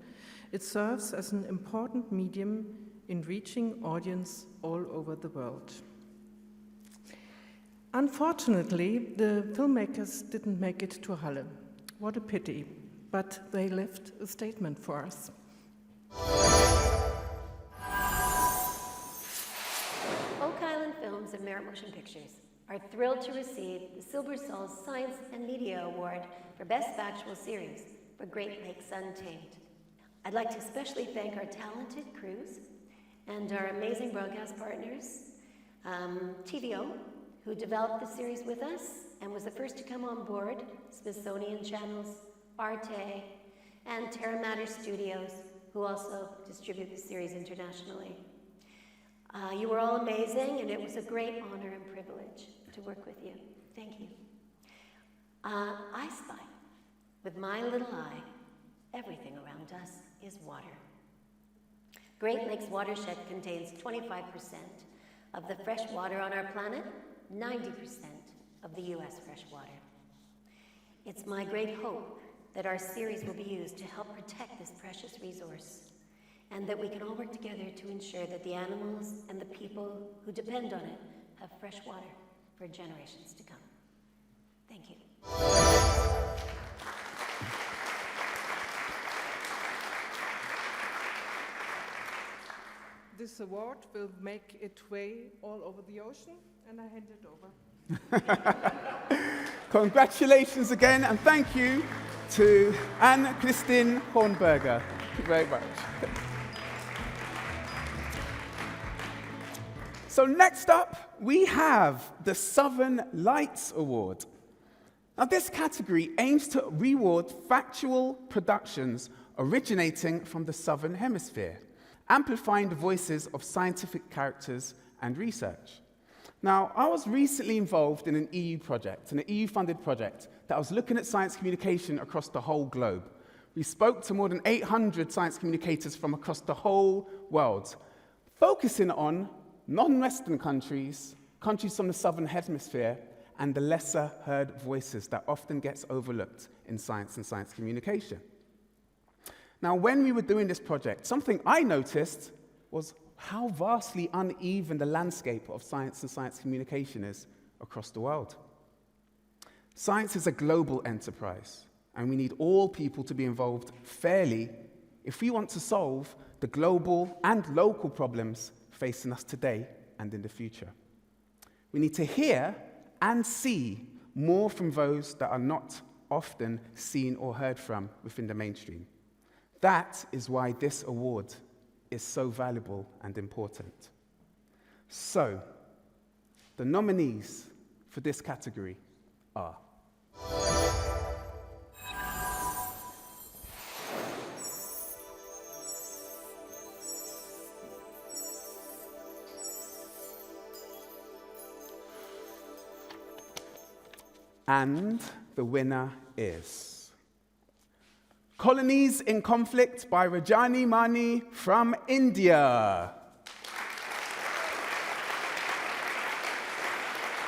it serves as an important medium in reaching audience all over the world. Unfortunately, the filmmakers didn't make it to Halle. What a pity, but they left a statement for us. Oak Island Films and Merit Motion Pictures are thrilled to receive the SILBERSALZ Science and Media Award for Best Factual Series for Great Lakes Untamed. I'd like to especially thank our talented crews and our amazing broadcast partners, TVO, who developed the series with us and was the first to come on board, Smithsonian Channels, Arte, and Terra Mater Studios, who also distribute the series internationally. You were all amazing, and it was a great honor and privilege to work with you. Thank you. I spy, with my little eye, everything around us is water. Great Lakes watershed contains 25% of the fresh water on our planet, 90% of the US fresh water. It's my great hope that our series will be used to help protect this precious resource, and that we can all work together to ensure that the animals and the people who depend on it have fresh water for generations to come. Thank you. This award will make its way all over the ocean, and I hand it over. Congratulations again, and thank you to Anne-Christine Hornberger. Thank you very much. So next up, we have the Southern Lights Award. Now, this category aims to reward factual productions originating from the Southern Hemisphere, amplifying the voices of scientific characters and research. Now, I was recently involved in an EU project, an EU-funded project, that was looking at science communication across the whole globe. We spoke to more than 800 science communicators from across the whole world, focusing on non-Western countries, countries from the Southern Hemisphere, and the lesser heard voices that often gets overlooked in science and science communication. Now, when we were doing this project, something I noticed was how vastly uneven the landscape of science and science communication is across the world. Science is a global enterprise, and we need all people to be involved fairly if we want to solve the global and local problems facing us today and in the future. We need to hear and see more from those that are not often seen or heard from within the mainstream. That is why this award is so valuable and important. So, the nominees for this category are and the winner is Colonies in Conflict by Rajani Mani from India.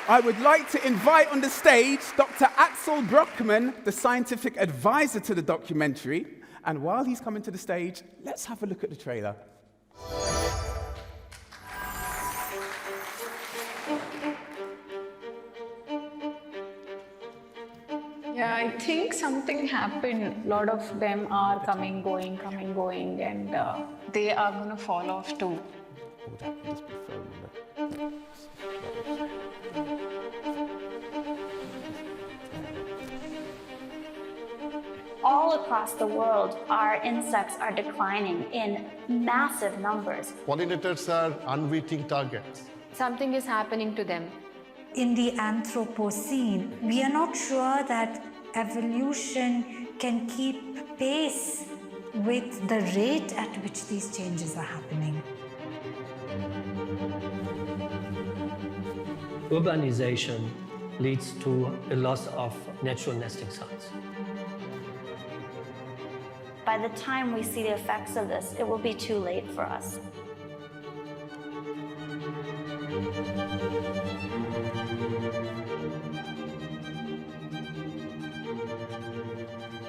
I would like to invite on the stage Dr. Axel Brockman, the scientific advisor to the documentary. And while he's coming to the stage, let's have a look at the trailer. Yeah, I think something happened. A lot of them are coming, going, and they are going to fall off too. all across the world, our insects are declining in massive numbers. Pollinators are unwitting targets. Something is happening to them. In the Anthropocene, we are not sure that evolution can keep pace with the rate at which these changes are happening. Urbanization leads to a loss of natural nesting sites. By the time we see the effects of this, it will be too late for us.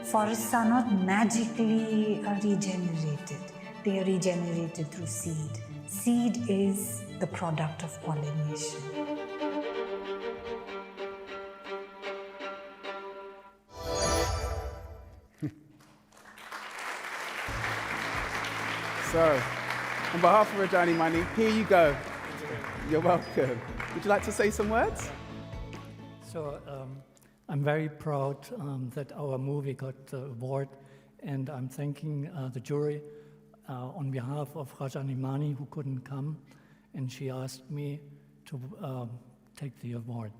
Forests are not magically regenerated. They are regenerated through seed. Seed is the product of pollination. So, on behalf of Rajani Mani, here you go. You're welcome. Would you like to say some words? So, I'm very proud that our movie got the award, and I'm thanking the jury on behalf of Rajani Mani, who couldn't come, and she asked me to take the award.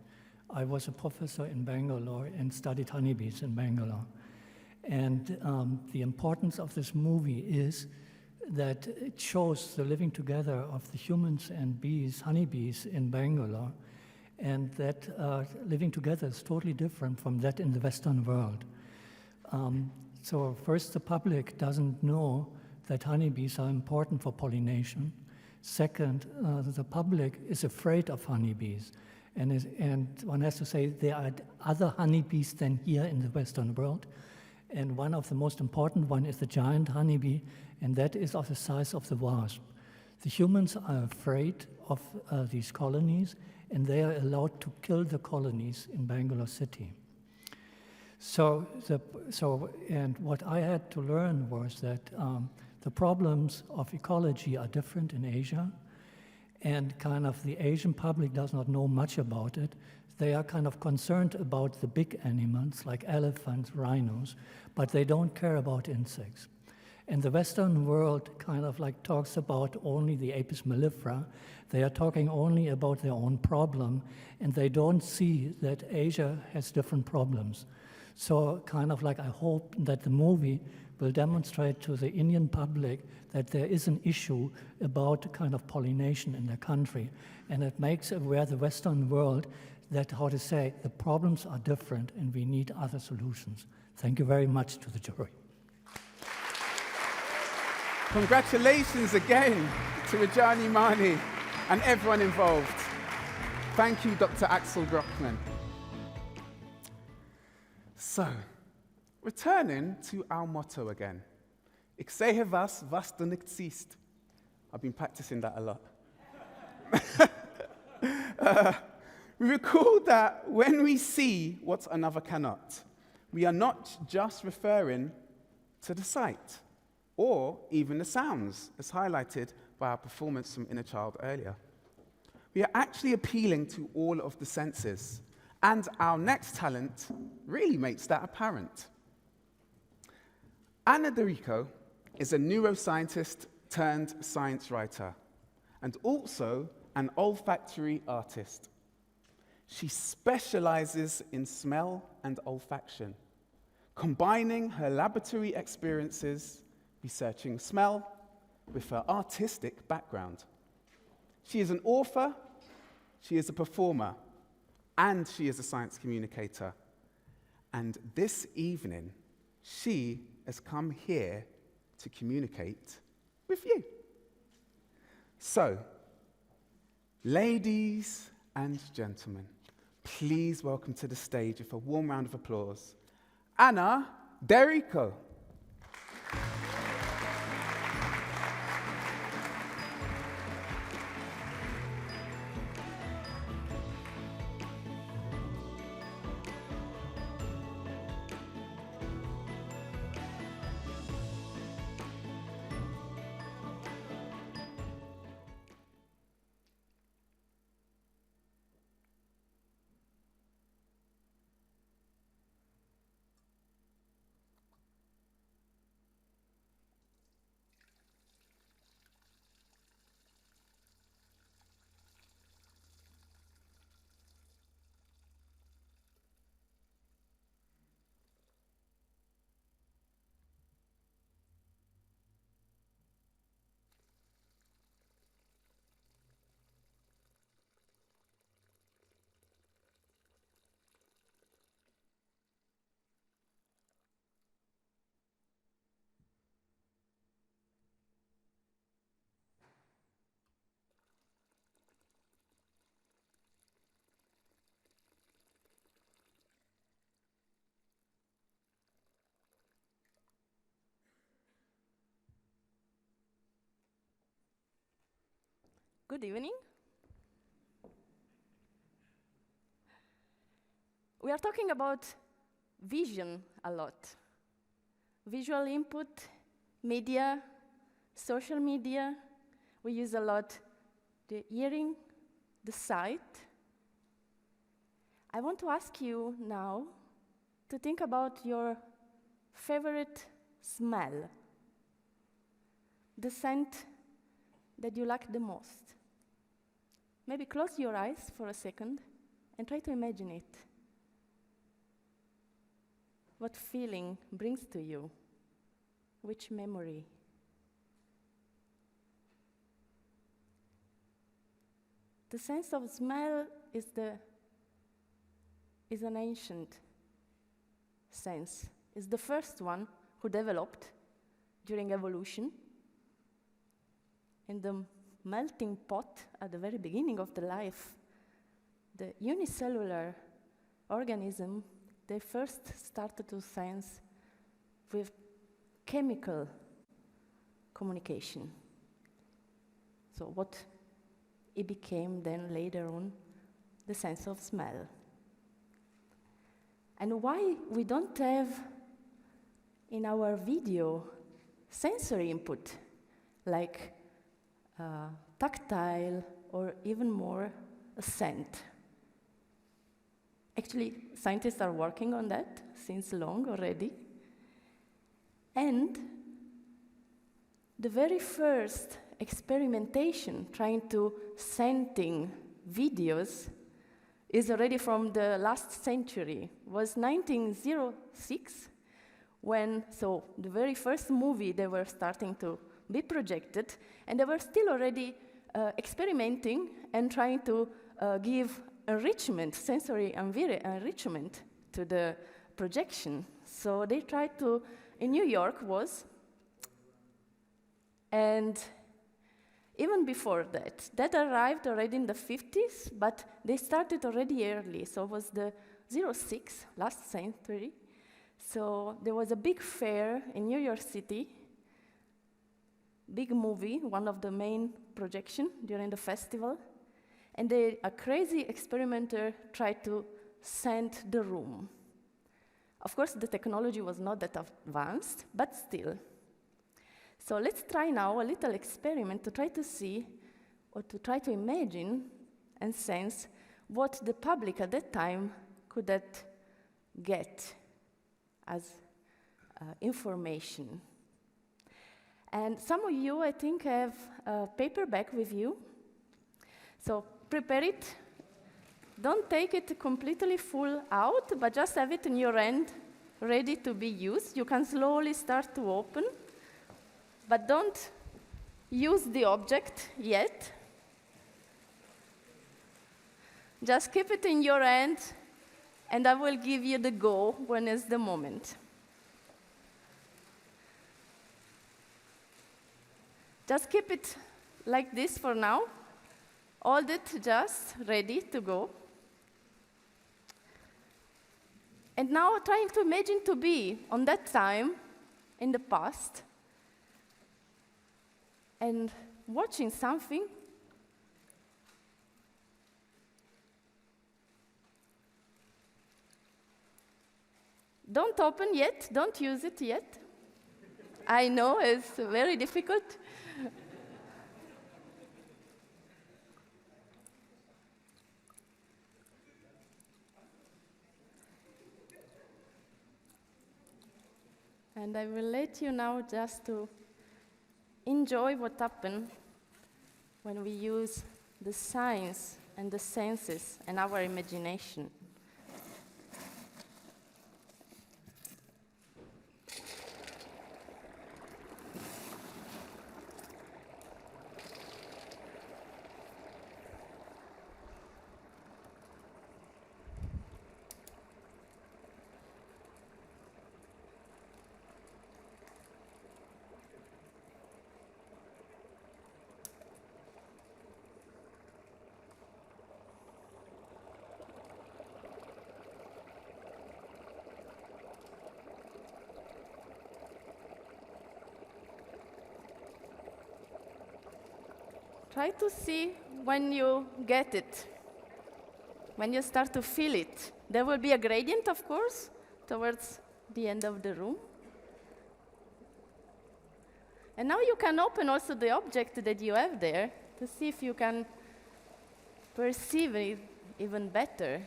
I was a professor in Bangalore and studied honeybees in Bangalore. And the importance of this movie is that it shows the living together of the humans and bees, honeybees in Bangalore, and that living together is totally different from that in the Western world. So first, the public doesn't know that honeybees are important for pollination. Second, the public is afraid of honeybees. And one has to say there are other honeybees than here in the Western world. And one of the most important one is the giant honeybee, and that is of the size of the wasp. The humans are afraid of these colonies, and they are allowed to kill the colonies in Bangalore city. And what I had to learn was that the problems of ecology are different in Asia, and kind of the Asian public does not know much about it. They are kind of concerned about the big animals like elephants, rhinos, but they don't care about insects. And the Western world kind of like talks about only the Apis mellifera. They are talking only about their own problem, and they don't see that Asia has different problems. So kind of like I hope that the movie will demonstrate to the Indian public that there is an issue about kind of pollination in their country, and it makes aware the Western world that, how to say, the problems are different and we need other solutions. Thank you very much to the jury. Congratulations again to Rajani Mani and everyone involved. Thank you, Dr. Axel Brockman. So, returning to our motto again. Ik zeg was du nicht siehst. I've been practicing that a lot. We recall that when we see what another cannot, we are not just referring to the sight or even the sounds, as highlighted by our performance from Inner Child earlier. We are actually appealing to all of the senses, and our next talent really makes that apparent. Anna Dorico is a neuroscientist turned science writer, and also an olfactory artist. She specializes in smell and olfaction, combining her laboratory experiences researching smell with her artistic background. She is an author, she is a performer, and she is a science communicator. And this evening, she has come here to communicate with you. So, ladies and gentlemen, please welcome to the stage with a warm round of applause, Anna Dorico. Good evening. We are talking about vision a lot. Visual input, media, social media. We use a lot the hearing, the sight. I want to ask you now to think about your favorite smell, the scent that you like the most. Maybe close your eyes for a second and try to imagine it. What feeling brings to you? Which memory? The sense of smell is an ancient sense. It's the first one who developed during evolution. In the melting pot at the very beginning of the life, the unicellular organism, they first started to sense with chemical communication. So what it became then later on, the sense of smell. And why we don't have in our video sensory input, like tactile or even more a scent? Actually, scientists are working on that since long already. And the very first experimentation trying to scenting videos is already from the last century. It was 1906 when, so the very first movie they were starting to be projected, and they were still already experimenting and trying to give enrichment, sensory enrichment to the projection. So they tried to, in New York was, and even before that arrived already in the 50s, but they started already early. So it was the 06, last century. So there was a big fair in New York City, big movie, one of the main projections during the festival. And a crazy experimenter tried to scent the room. Of course, the technology was not that advanced, but still. So let's try now a little experiment to try to see, or to try to imagine and sense what the public at that time could get as information. And some of you, I think, have a paperback with you. So prepare it. Don't take it completely full out, but just have it in your hand, ready to be used. You can slowly start to open, but don't use the object yet. Just keep it in your hand, and I will give you the go when it's the moment. Just keep it like this for now. Hold it just ready to go. And now trying to imagine to be on that time in the past and watching something. Don't open yet, don't use it yet. I know it's very difficult. And I will let you now just to enjoy what happens when we use the science and the senses and our imagination. Try to see when you get it, when you start to feel it. There will be a gradient, of course, towards the end of the room. And now you can open also the object that you have there to see if you can perceive it even better.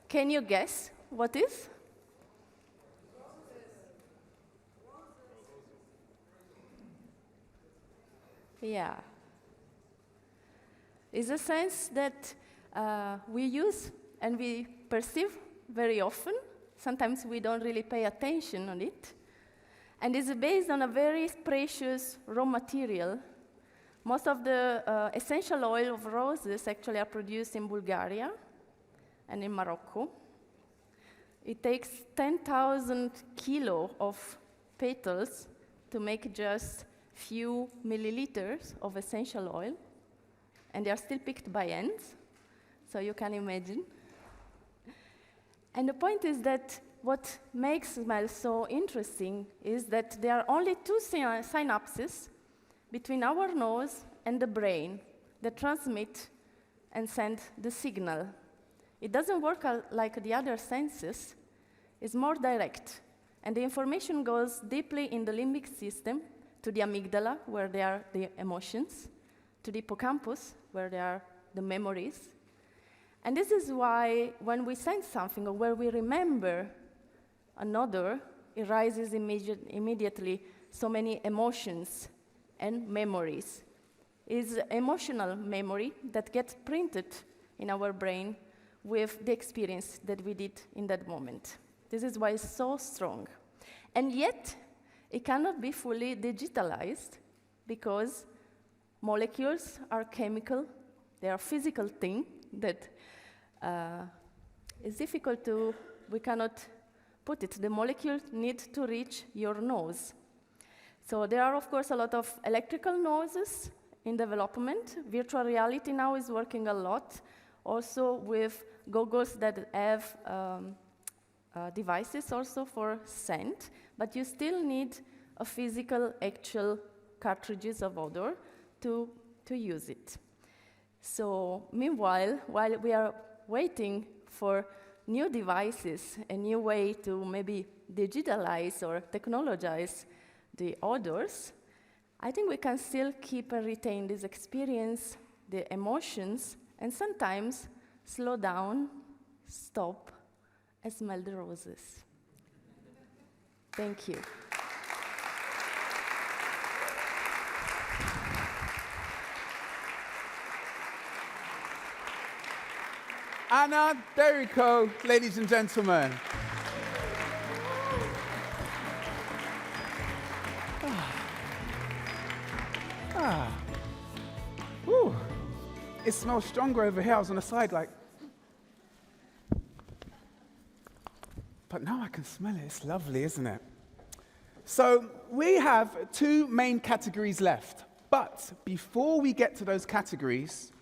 Can you guess what is? Yeah. It's a sense that we use and we perceive very often. Sometimes we don't really pay attention on it. And it's based on a very precious raw material. Most of the essential oil of roses actually are produced in Bulgaria and in Morocco. It takes 10,000 kilo of petals to make just few milliliters of essential oil, and they are still picked by hands, so you can imagine. And the point is that what makes smell so interesting is that there are only two synapses between our nose and the brain that transmit and send the signal. It doesn't work like the other senses. It's more direct. And the information goes deeply in the limbic system to the amygdala, where there are the emotions, to the hippocampus, where there are the memories. And this is why when we sense something or where we remember another, it rises immediately so many emotions and memories. It's emotional memory that gets printed in our brain with the experience that we did in that moment. This is why it's so strong. And yet, it cannot be fully digitalized because molecules are chemical, they are physical thing that is difficult to, we cannot put it. The molecule needs to reach your nose. So there are, of course, a lot of electrical noises in development. Virtual reality now is working a lot, also with goggles that have devices also for scent, but you still need a physical, actual cartridges of odor to use it. So meanwhile, while we are waiting for new devices, a new way to maybe digitalize or technologize the odors, I think we can still keep and retain this experience, the emotions, and sometimes slow down, stop, and smell the roses. Thank you. Anna Derrico, ladies and gentlemen. Whew. It smells stronger over here. I was on the side like, but now I can smell it. It's lovely, isn't it? So we have two main categories left. But before we get to those categories,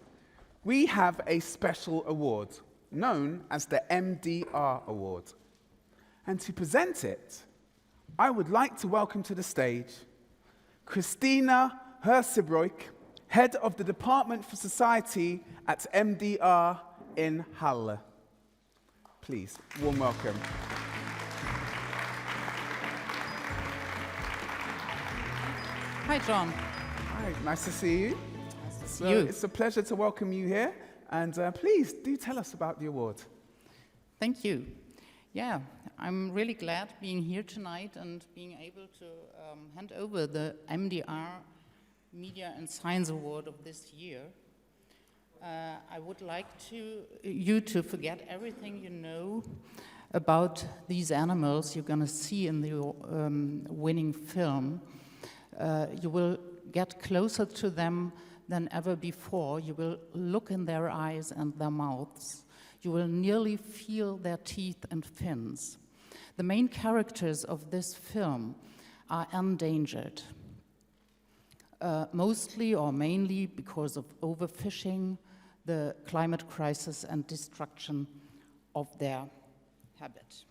we have a special award known as the MDR Award. And to present it, I would like to welcome to the stage Christina Hersebroek, Head of the Department for Society at MDR in Halle. Please, warm welcome. Hi, John. Hi, nice to see you. Nice to see you. It's a pleasure to welcome you here. And please, do tell us about the award. Thank you. Yeah, I'm really glad being here tonight and being able to hand over the MDR Media and Science Award of this year. I would like you to forget everything you know about these animals you're going to see in the winning film. You will get closer to them than ever before. You will look in their eyes and their mouths. You will nearly feel their teeth and fins. The main characters of this film are endangered, mostly or mainly because of overfishing, the climate crisis, and destruction of their habitat.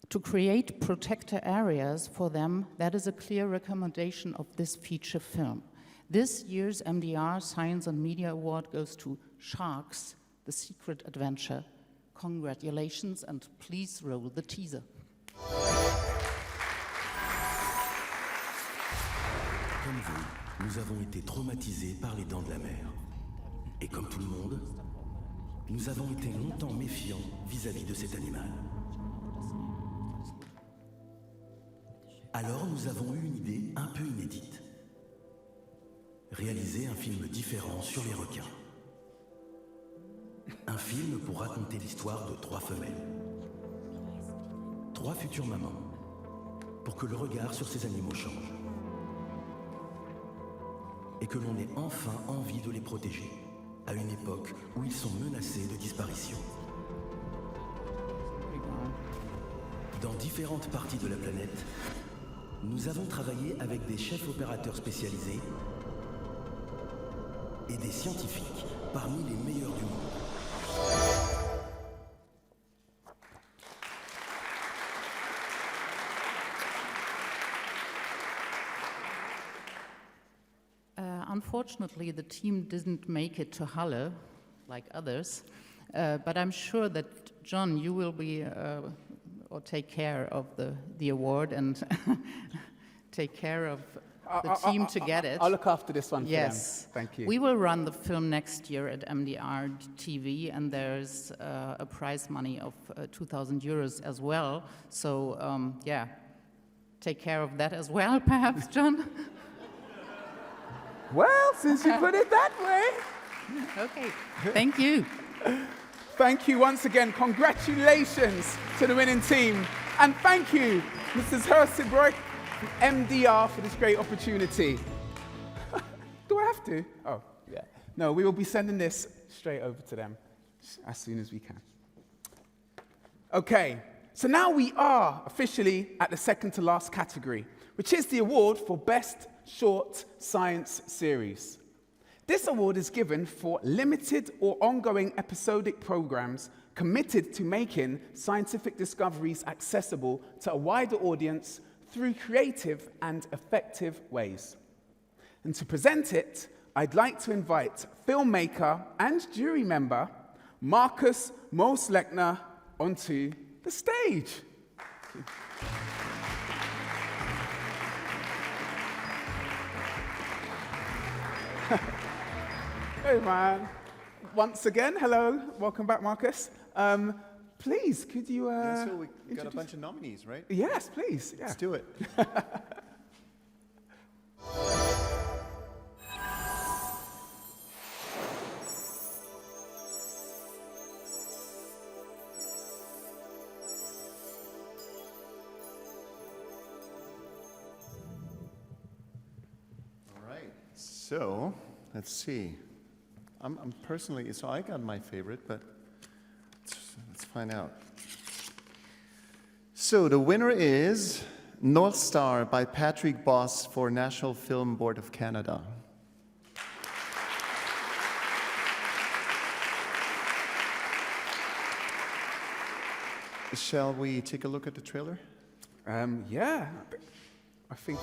To create protector areas for them, that is a clear recommendation of this feature film. This year's MDR Science and Media Award goes to Sharks, The Secret Adventure. Congratulations, and please roll the teaser. Comme vous, nous avons été traumatisés par les dents de la mer. Et comme tout le monde, nous avons été longtemps méfiants vis-à-vis de cet animal. Alors nous avons eu une idée un peu inédite. Réaliser un film différent sur les requins. Un film pour raconter l'histoire de 3 femelles. 3 futures mamans, pour que le regard sur ces animaux change. Et que l'on ait enfin envie de les protéger, à une époque où ils sont menacés de disparition. Dans différentes parties de la planète, nous avons travaillé avec des chefs opérateurs spécialisés et des scientifiques parmi les meilleurs du monde. Unfortunately, the team didn't make it to Halle, like others, but I'm sure that, John, you will be, or take care of the award and take care of the team to get it. I'll look after this one for yes. them. Thank you. We will run the film next year at MDR TV, and there's a prize money of 2,000 euros as well. So, yeah, take care of that as well, perhaps, John? Well, since you put it that way. Okay, thank you. Thank you once again. Congratulations to the winning team. And thank you, Mrs. Hersenbroek, MDR, for this great opportunity. Do I have to? Oh, yeah. No, we will be sending this straight over to them as soon as we can. Okay, so now we are officially at the second to last category, which is the award for Best Short Science Series. This award is given for limited or ongoing episodic programs committed to making scientific discoveries accessible to a wider audience through creative and effective ways. And to present it, I'd like to invite filmmaker and jury member Marcus Moslechner onto the stage. Hey, man. Once again, hello. Welcome back, Marcus. Please, could you yeah, so we got a bunch of nominees, right? Yes, please. Yeah. Let's do it. All right. So, let's see. I'm personally, so I got my favorite, but let's find out. So the winner is North Star by Patrick Boss for National Film Board of Canada. Shall we take a look at the trailer? Yeah, I think.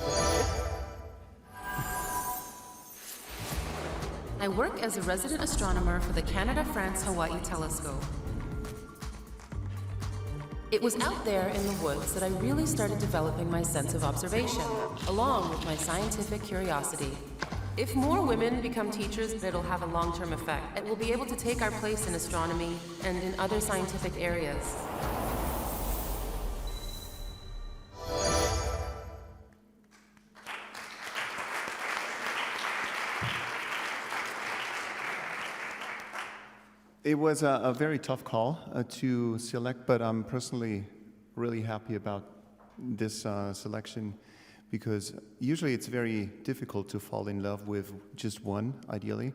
I work as a resident astronomer for the Canada-France-Hawaii telescope. It was out there in the woods that I really started developing my sense of observation, along with my scientific curiosity. If more women become teachers, it'll have a long-term effect, and we'll be able to take our place in astronomy and in other scientific areas. It was a very tough call to select, but I'm personally really happy about this selection because usually it's very difficult to fall in love with just one, ideally.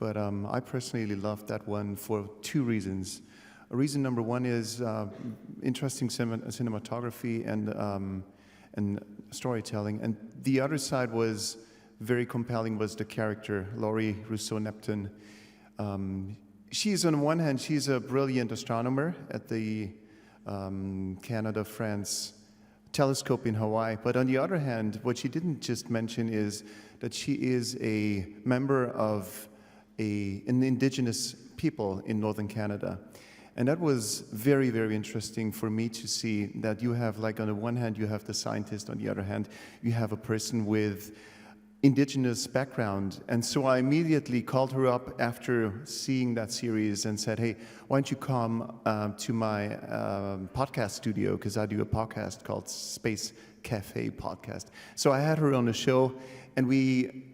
But I personally loved that one for two reasons. Reason number one is interesting cinematography and storytelling. And the other side was very compelling, was the character, Laurie Rousseau-Neptune. She's, on one hand, she's a brilliant astronomer at the Canada-France telescope in Hawaii. But on the other hand, what she didn't just mention is that she is a member of an indigenous people in northern Canada. And that was very, very interesting for me to see that you have, like, on the one hand, you have the scientist, on the other hand, you have a person with indigenous background. And so I immediately called her up after seeing that series and said, hey, why don't you come to my podcast studio, because I do a podcast called Space Cafe Podcast. So I had her on the show, and we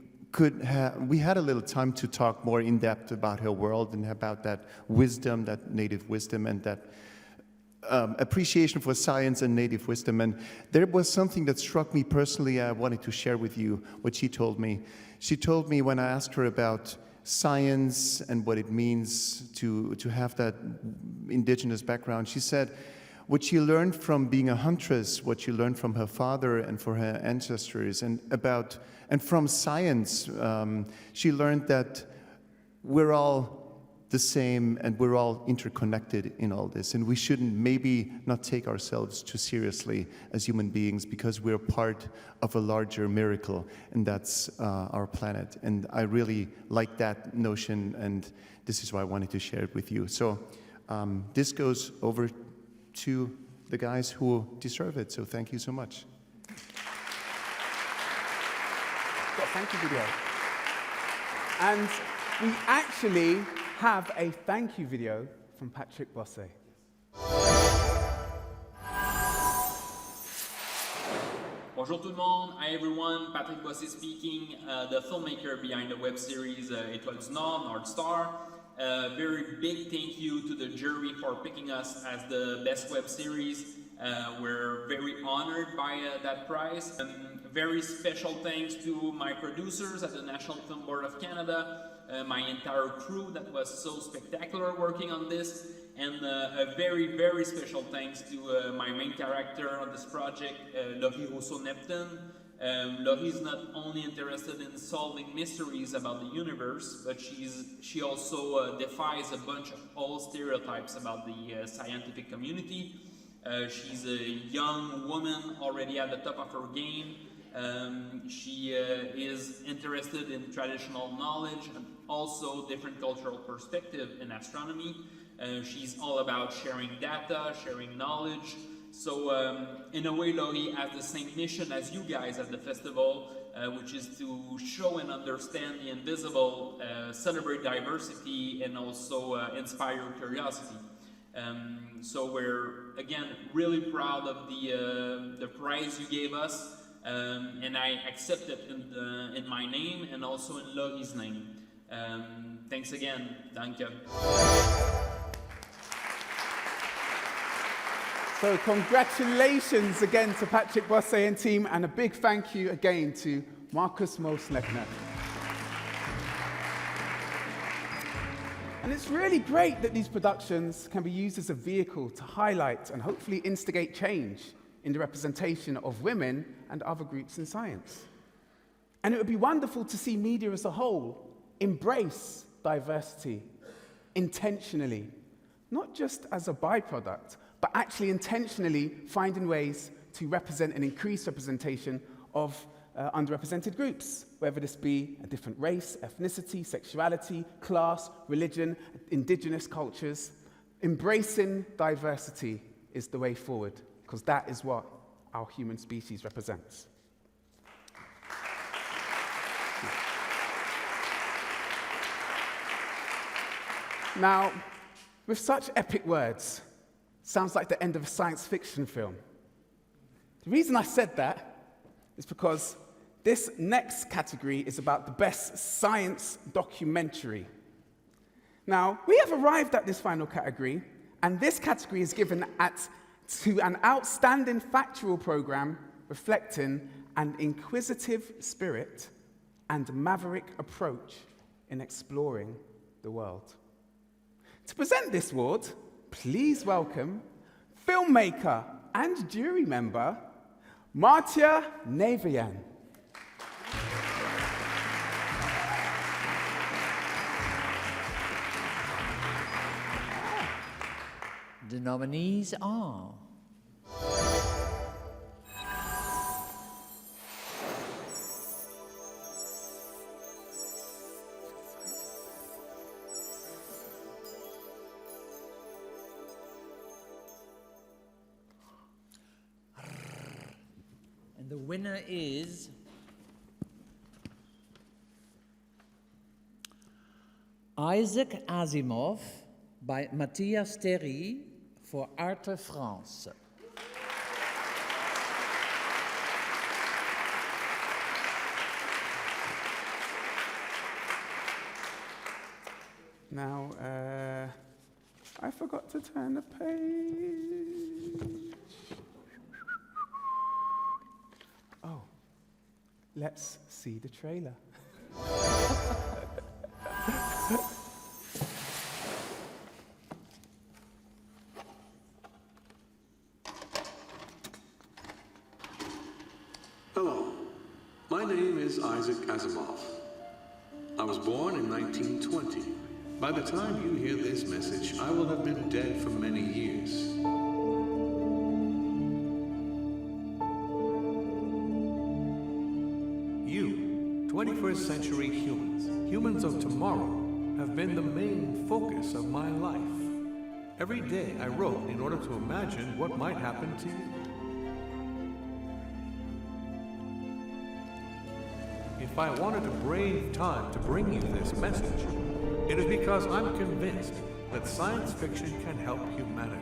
had a little time to talk more in depth about her world and about that wisdom, that native wisdom, and that appreciation for science and native wisdom. And there was something that struck me personally. I wanted to share with you what she told me. She told me, when I asked her about science and what it means to have that indigenous background, she said what she learned from being a huntress, what she learned from her father and for her ancestors, and from science, she learned that we're all the same and we're all interconnected in all this. And we shouldn't maybe not take ourselves too seriously as human beings, because we're part of a larger miracle, and that's our planet. And I really like that notion, and this is why I wanted to share it with you. So this goes over to the guys who deserve it. So thank you so much. Thank you video. And we actually have a thank you video from Patrick Bosse. Bonjour tout le monde. Hi everyone, Patrick Bosse speaking, the filmmaker behind the web series Étoiles du Nord, North Star. Very big thank you to the jury for picking us as the best web series. We're very honored by that prize. Very special thanks to my producers at the National Film Board of Canada, my entire crew that was so spectacular working on this, and a very, very special thanks to my main character on this project, Laurie Rousseau-Neptune. Laurie is not only interested in solving mysteries about the universe, but she also defies a bunch of old stereotypes about the scientific community. She's a young woman already at the top of her game. She is interested in traditional knowledge and also different cultural perspective in astronomy. She's all about sharing data, sharing knowledge. So in a way, Laurie has the same mission as you guys at the festival, which is to show and understand the invisible, celebrate diversity, and also inspire curiosity. So we're, again, really proud of the prize you gave us, and I accept it in my name and also in Laurie's name. Thanks again. Danke. So congratulations again to Patrick Bosse and team, and a big thank you again to Markus Mooslegner. And it's really great that these productions can be used as a vehicle to highlight and hopefully instigate change in the representation of women and other groups in science. And it would be wonderful to see media as a whole embrace diversity intentionally, not just as a byproduct, but actually intentionally finding ways to represent and increase representation of underrepresented groups, whether this be a different race, ethnicity, sexuality, class, religion, indigenous cultures. Embracing diversity is the way forward, because that is what our human species represents. Now, with such epic words, sounds like the end of a science fiction film. The reason I said that is because this next category is about the best science documentary. Now, we have arrived at this final category, and this category is given to an outstanding factual program reflecting an inquisitive spirit and maverick approach in exploring the world. To present this award, please welcome filmmaker and jury member Martia Navian. The nominees are and the winner is Isaac Asimov by Matthias Terry for Arte France. Now, I forgot to turn the page. Oh, let's see the trailer. Hello, my name is Isaac Asimov. I was born in 1920. By the time you hear this message, I will have been dead for many years. You, 21st century humans of tomorrow, have been the main focus of my life. Every day I wrote in order to imagine what might happen to you. If I wanted to brave time to bring you this message, it is because I'm convinced that science fiction can help humanity.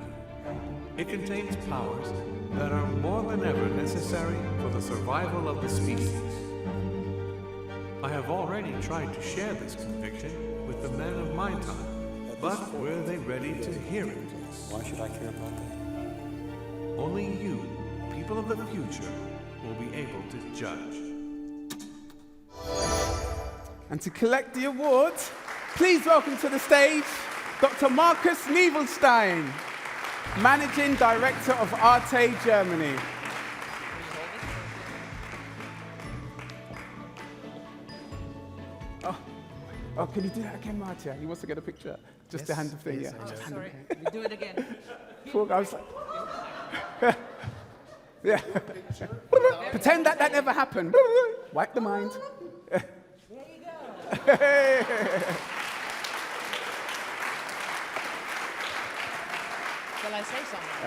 It contains powers that are more than ever necessary for the survival of the species. I have already tried to share this conviction with the men of my time, but were they ready to hear it? Why should I care about that? Only you, people of the future, will be able to judge. And to collect the award, please welcome to the stage Dr. Markus Nievelstein, Managing Director of Arte Germany. Oh, can you do that again, Martia? He wants to get a picture. Just to hand the thing, yeah. Oh, sorry, we do it again. Poor guy was like, yeah. Pretend that never happened. Wipe the mind. Shall I say something?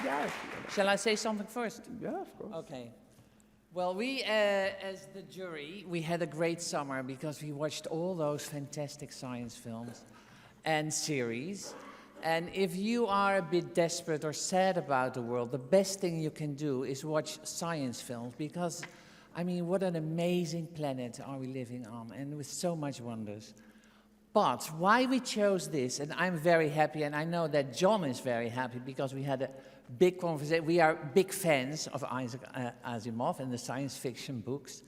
Yeah. Shall I say something first? Yeah, of course. Okay. Well, we, as the jury, we had a great summer because we watched all those fantastic science films and series. And if you are a bit desperate or sad about the world, the best thing you can do is watch science films because, I mean, what an amazing planet are we living on, and with so much wonders. But why we chose this, and I'm very happy, and I know that John is very happy because we had a big conversation. We are big fans of Isaac Asimov and the science fiction books.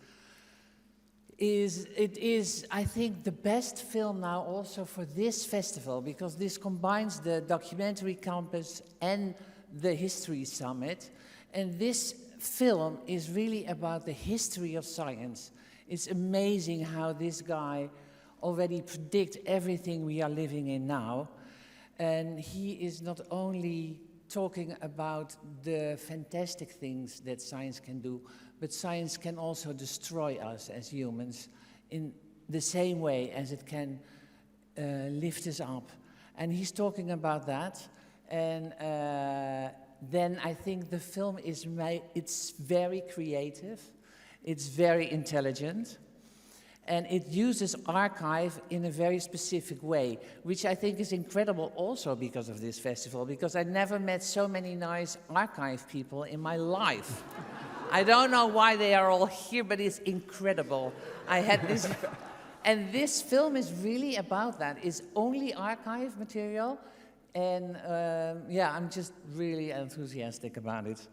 It is, I think, the best film now also for this festival because this combines the documentary campus and the history summit. And this film is really about the history of science. It's amazing how this guy already predicts everything we are living in now. And he is not only talking about the fantastic things that science can do, but science can also destroy us as humans in the same way as it can lift us up. And he's talking about that. And then I think the film is it's very creative, it's very intelligent, and it uses archive in a very specific way, which I think is incredible also because of this festival, because I never met so many nice archive people in my life. I don't know why they are all here, but it's incredible. I had this, and this film is really about that. It's only archive material, and yeah, I'm just really enthusiastic about it.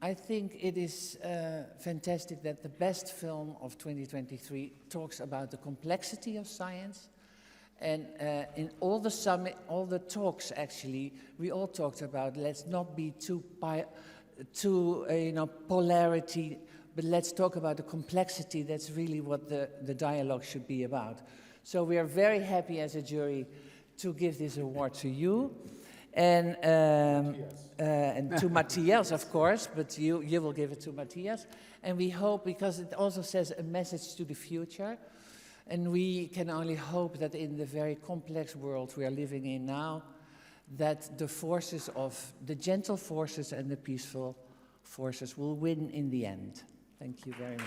I think it is fantastic that the best film of 2023 talks about the complexity of science. And in all the talks, actually, we all talked about let's not be too polarity, but let's talk about the complexity. That's really what the dialogue should be about. So we are very happy as a jury to give this award to you. And to Matthias, of course, but you will give it to Matthias. And we hope, because it also says a message to the future, and we can only hope that in the very complex world we are living in now, that the forces of the gentle forces and the peaceful forces will win in the end. Thank you very much.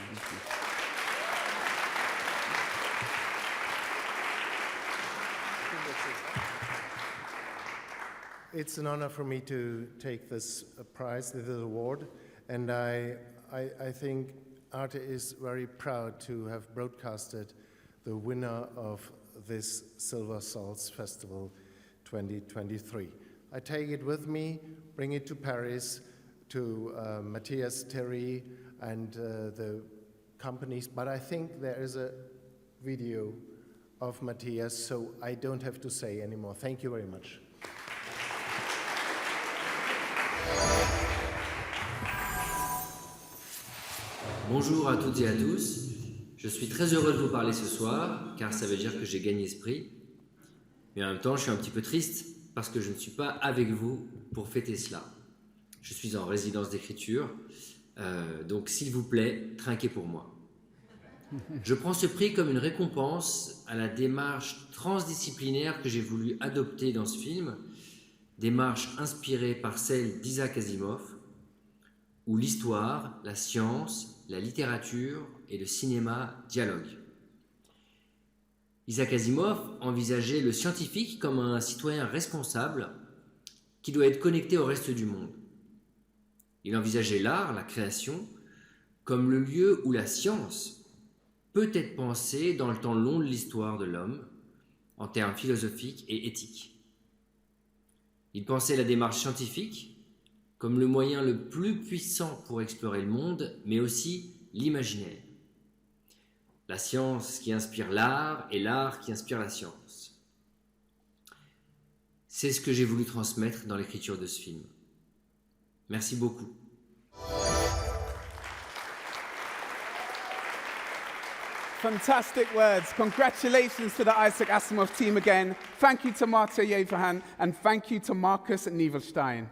It's an honor for me to take this prize, this award, and I think Arte is very proud to have broadcasted the winner of this SILBERSALZ Festival 2023. I take it with me, bring it to Paris, to Matthias Thierry and the companies, but I think there is a video of Matthias, so I don't have to say anymore. Thank you very much. Bonjour à toutes et à tous, je suis très heureux de vous parler ce soir car ça veut dire que j'ai gagné ce prix, mais en même temps je suis un petit peu triste parce que je ne suis pas avec vous pour fêter cela. Je suis en résidence d'écriture, donc s'il vous plaît, trinquez pour moi. Je prends ce prix comme une récompense à la démarche transdisciplinaire que j'ai voulu adopter dans ce film, démarche inspirée par celle d'Isaac Asimov, où l'histoire, la science, la littérature et le cinéma dialoguent. Isaac Asimov envisageait le scientifique comme un citoyen responsable qui doit être connecté au reste du monde. Il envisageait l'art, la création, comme le lieu où la science peut être pensée dans le temps long de l'histoire de l'homme, en termes philosophiques et éthiques. Il pensait la démarche scientifique comme le moyen le plus puissant pour explorer le monde, mais aussi l'imaginaire. La science qui inspire l'art et l'art qui inspire la science. C'est ce que j'ai voulu transmettre dans l'écriture de ce film. Merci beaucoup. Fantastic words. Congratulations to the Isaac Asimov team again. Thank you to Marta Yeverhan and thank you to Marcus Nievelstein.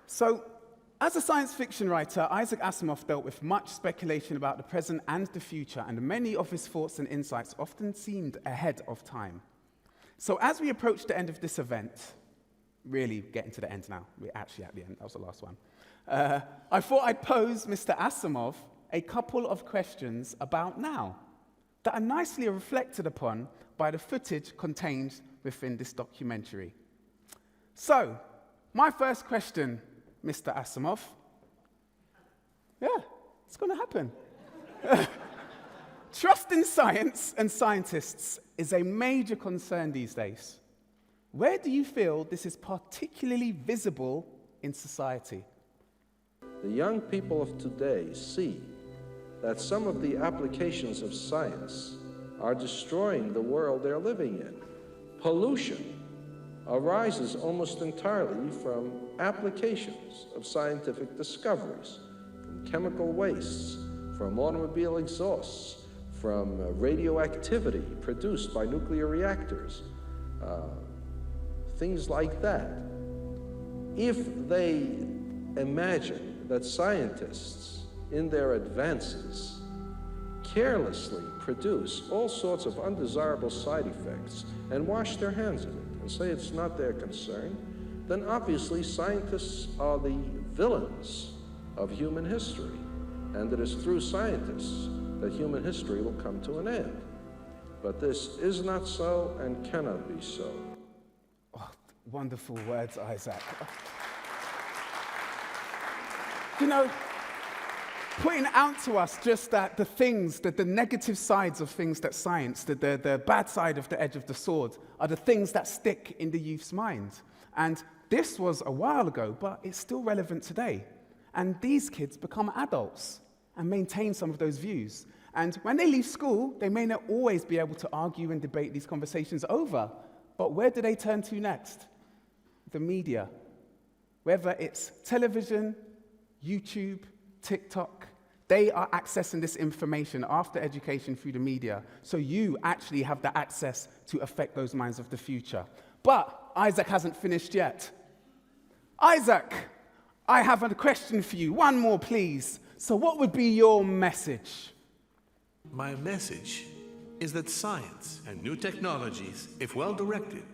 So, as a science fiction writer, Isaac Asimov dealt with much speculation about the present and the future, and many of his thoughts and insights often seemed ahead of time. So as we approach the end of this event, really getting to the end now, we're actually at the end, that was the last one, I thought I'd pose Mr. Asimov a couple of questions about now that are nicely reflected upon by the footage contained within this documentary. So, my first question, Mr. Asimov. Yeah, it's going to happen. Trust in science and scientists is a major concern these days. Where do you feel this is particularly visible in society? The young people of today see that some of the applications of science are destroying the world they're living in. Pollution arises almost entirely from applications of scientific discoveries, from chemical wastes, from automobile exhausts, from radioactivity produced by nuclear reactors, things like that. If they imagine that scientists, in their advances, carelessly produce all sorts of undesirable side effects and wash their hands of it and say it's not their concern, then obviously scientists are the villains of human history. And it is through scientists that human history will come to an end. But this is not so and cannot be so. Oh, wonderful words, Isaac. You know, pointing out to us just that the things, that the negative sides of things that science, the bad side of the edge of the sword, are the things that stick in the youth's mind. And this was a while ago, but it's still relevant today. And these kids become adults and maintain some of those views. And when they leave school, they may not always be able to argue and debate these conversations over. But where do they turn to next? The media. Whether it's television, YouTube, TikTok, they are accessing this information after education through the media. So you actually have the access to affect those minds of the future. But Isaac hasn't finished yet. Isaac, I have a question for you. One more, please. So what would be your message? My message is that science and new technologies, if well directed,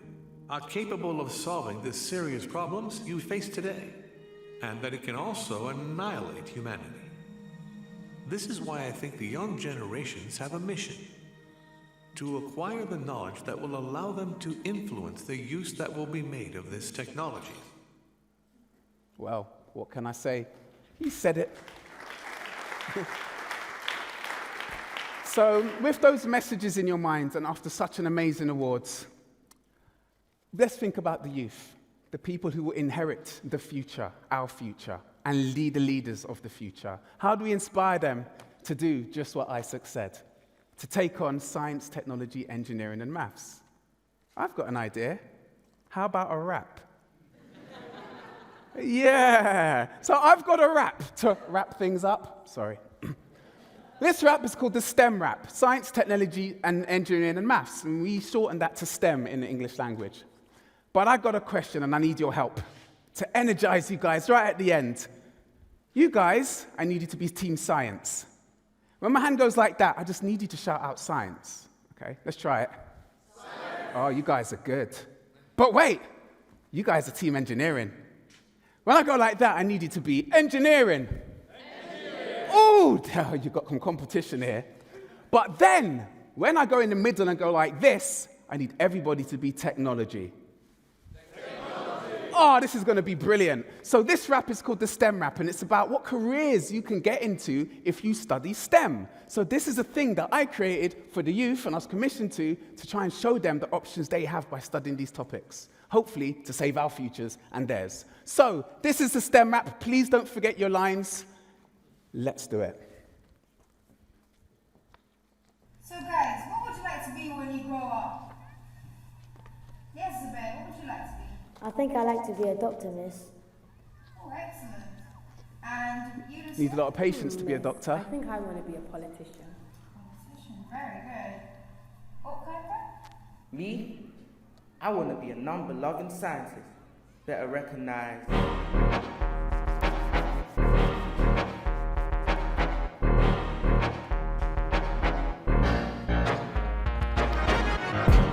are capable of solving the serious problems you face today, and that it can also annihilate humanity. This is why I think the young generations have a mission: to acquire the knowledge that will allow them to influence the use that will be made of this technology. Well, what can I say? He said it. So, with those messages in your mind, and after such an amazing awards, let's think about the youth, the people who will inherit the future, our future, and lead the leaders of the future. How do we inspire them to do just what Isaac said? To take on science, technology, engineering, and maths? I've got an idea. How about a rap? Yeah! So I've got a rap to wrap things up. Sorry. This rap is called the STEM rap, Science, Technology, and Engineering and Maths, and we shorten that to STEM in the English language. But I've got a question, and I need your help to energize you guys right at the end. You guys, I need you to be Team Science. When my hand goes like that, I just need you to shout out science. Okay, let's try it. Science. Oh, you guys are good. But wait, you guys are Team Engineering. When I go like that, I need you to be engineering. Oh, you've got some competition here. But then, when I go in the middle and go like this, I need everybody to be technology. Oh, this is going to be brilliant. So this rap is called the STEM rap, and it's about what careers you can get into if you study STEM. So this is a thing that I created for the youth, and I was commissioned to try and show them the options they have by studying these topics, hopefully to save our futures and theirs. So this is the STEM rap. Please don't forget your lines. Let's do it. So guys, what would you like to be when you grow up? Yes, Zubair, what would you like to be? I think I like to be a doctor, miss. Oh, excellent. And you just Need a lot of patience to be a doctor. I think I want to be a politician. Politician, very good. What kind of? Me? I want to be a non-beloved scientist, better recognized.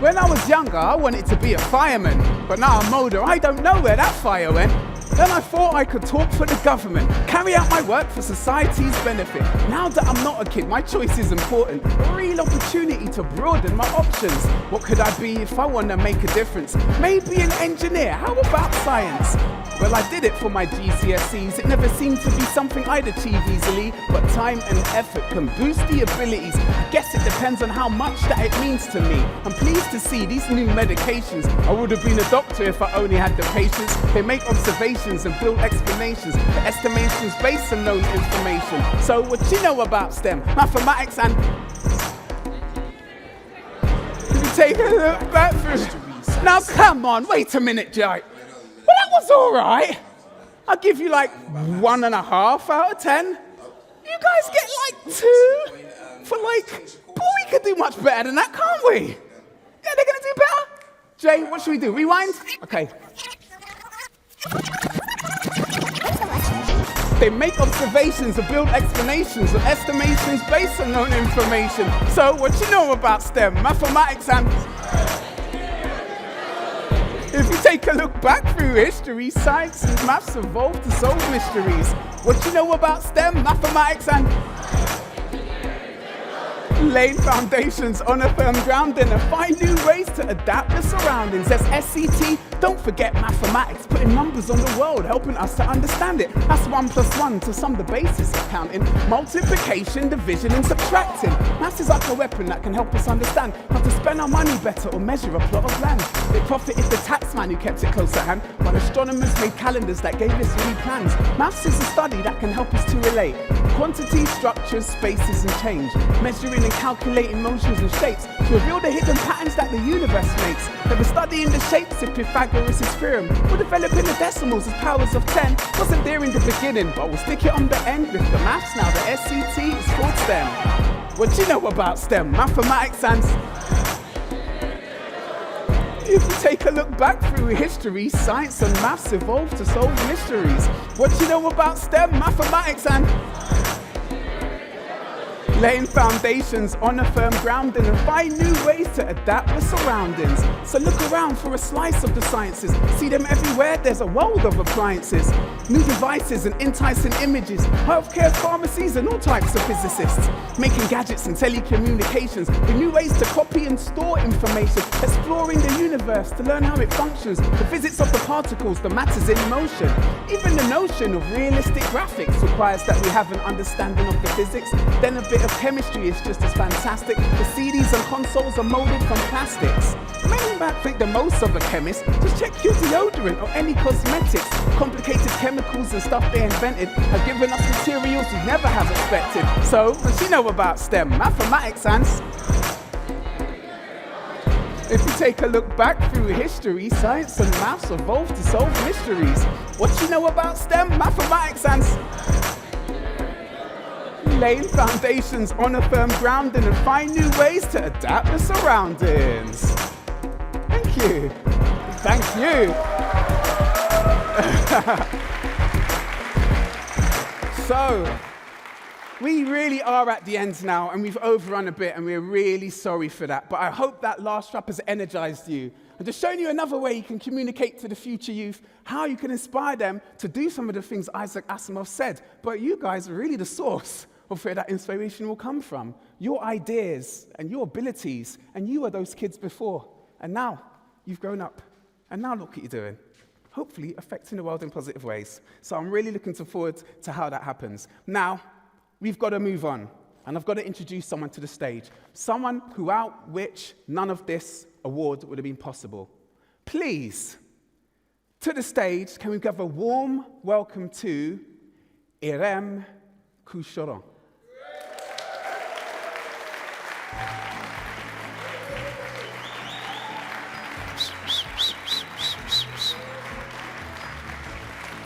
When I was younger, I wanted to be a fireman, but now I'm older, I don't know where that fire went. Then I thought I could talk for the government, carry out my work for society's benefit. Now that I'm not a kid, my choice is important. A real opportunity to broaden my options. What could I be if I want to make a difference? Maybe an engineer, how about science? Well, I did it for my GCSEs. It never seemed to be something I'd achieve easily, but time and effort can boost the abilities. I guess it depends on how much that it means to me. I'm pleased to see these new medications. I would have been a doctor if I only had the patience. They make observations and build explanations. The estimations based on known information. So what you know about STEM? Mathematics and... Can you take a look back through? Now come on, wait a minute, Jai. Well, that was all right. I'll give you like 1.5 out of 10. You guys get like 2 for like, but we could do much better than that, can't we? Yeah, they're gonna do better. Jay, what should we do? Rewind? Okay. They make observations and build explanations and estimations based on known information. So what you know about STEM? Mathematics and... If you take a look back through history, science and maths evolved to solve mysteries. What you know about STEM, mathematics and... Laying foundations on a firm grounding and find new ways to adapt the surroundings. There's SCT, don't forget mathematics, putting numbers on the world, helping us to understand it. That's 1 + 1 to sum the basis of counting. Multiplication, division and subtracting. Maths is like a weapon that can help us understand how to spend our money better or measure a plot of land. It profited the taxman who kept it close at hand, while astronomers made calendars that gave us yearly plans. Maths is a study that can help us to relate quantity, structures, spaces and change, measuring and calculating motions and shapes to reveal the hidden patterns that the universe makes. Never studying the shapes of Pythagoras' theorem, or developing the decimals as powers of 10. Wasn't there in the beginning, but we'll stick it on the end with the maths now. The SCT is called STEM. What do you know about STEM? Mathematics and... If you take a look back through history, science and maths evolved to solve mysteries. What do you know about STEM? Mathematics and... Laying foundations on a firm grounding and find new ways to adapt the surroundings. So look around for a slice of the sciences. See them everywhere, there's a world of appliances. New devices and enticing images. Healthcare, pharmacies and all types of physicists. Making gadgets and telecommunications with new ways to copy and store information. Exploring the universe to learn how it functions. The physics of the particles, the matters in motion. Even the notion of realistic graphics requires that we have an understanding of the physics. Then a bit of chemistry is just as fantastic. The CDs and consoles are molded from plastics. Many might think the most of a chemist. Just check your deodorant or any cosmetics. Complicated chemicals and stuff they invented have given us materials we never have expected. So, what do you know about STEM? Mathematics and... If you take a look back through history, science and maths evolved to solve mysteries. What do you know about STEM? Mathematics and... Laying foundations on a firm grounding and find new ways to adapt the surroundings. Thank you. Thank you. So, we really are at the end now, and we've overrun a bit, and we're really sorry for that. But I hope that last rap has energized you. And just showing you another way you can communicate to the future youth, how you can inspire them to do some of the things Isaac Asimov said. But you guys are really the source of where that inspiration will come from. Your ideas and your abilities, and you were those kids before. And now, you've grown up. And now look what you're doing. Hopefully affecting the world in positive ways. So I'm really looking forward to how that happens. Now, we've got to move on. And I've got to introduce someone to the stage. Someone without which none of this award would have been possible. Please, to the stage, can we give a warm welcome to Irem Kouchoron.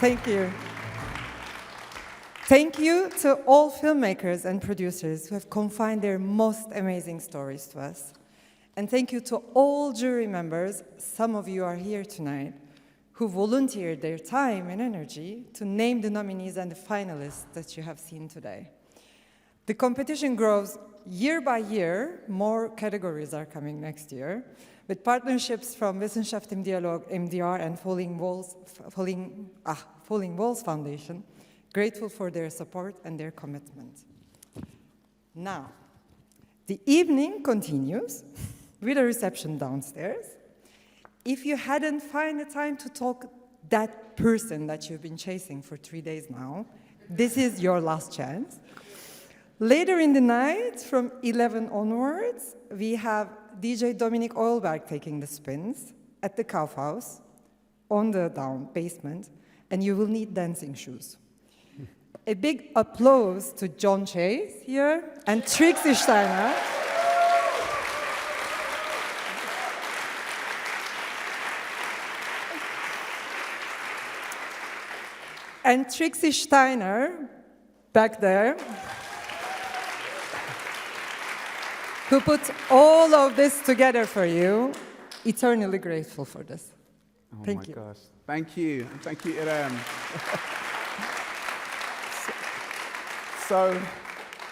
Thank you. Thank you to all filmmakers and producers who have confined their most amazing stories to us. And thank you to all jury members, some of you are here tonight, who volunteered their time and energy to name the nominees and the finalists that you have seen today. The competition grows year by year. More categories are coming next year, with partnerships from Wissenschaften, MDR, and Falling Walls Foundation, grateful for their support and their commitment. Now, the evening continues with a reception downstairs. If you hadn't found the time to talk that person that you've been chasing for 3 days now, this is your last chance. Later in the night, from 11 onwards, we have DJ Dominic Oilberg taking the spins at the Kaufhaus on the down basement, and you will need dancing shoes. A big applause to John Chase here and Trixie Steiner. And Trixie Steiner, back there, who put all of this together for you. Eternally grateful for this. Thank you. Gosh. Thank you. And thank you, Irem. So,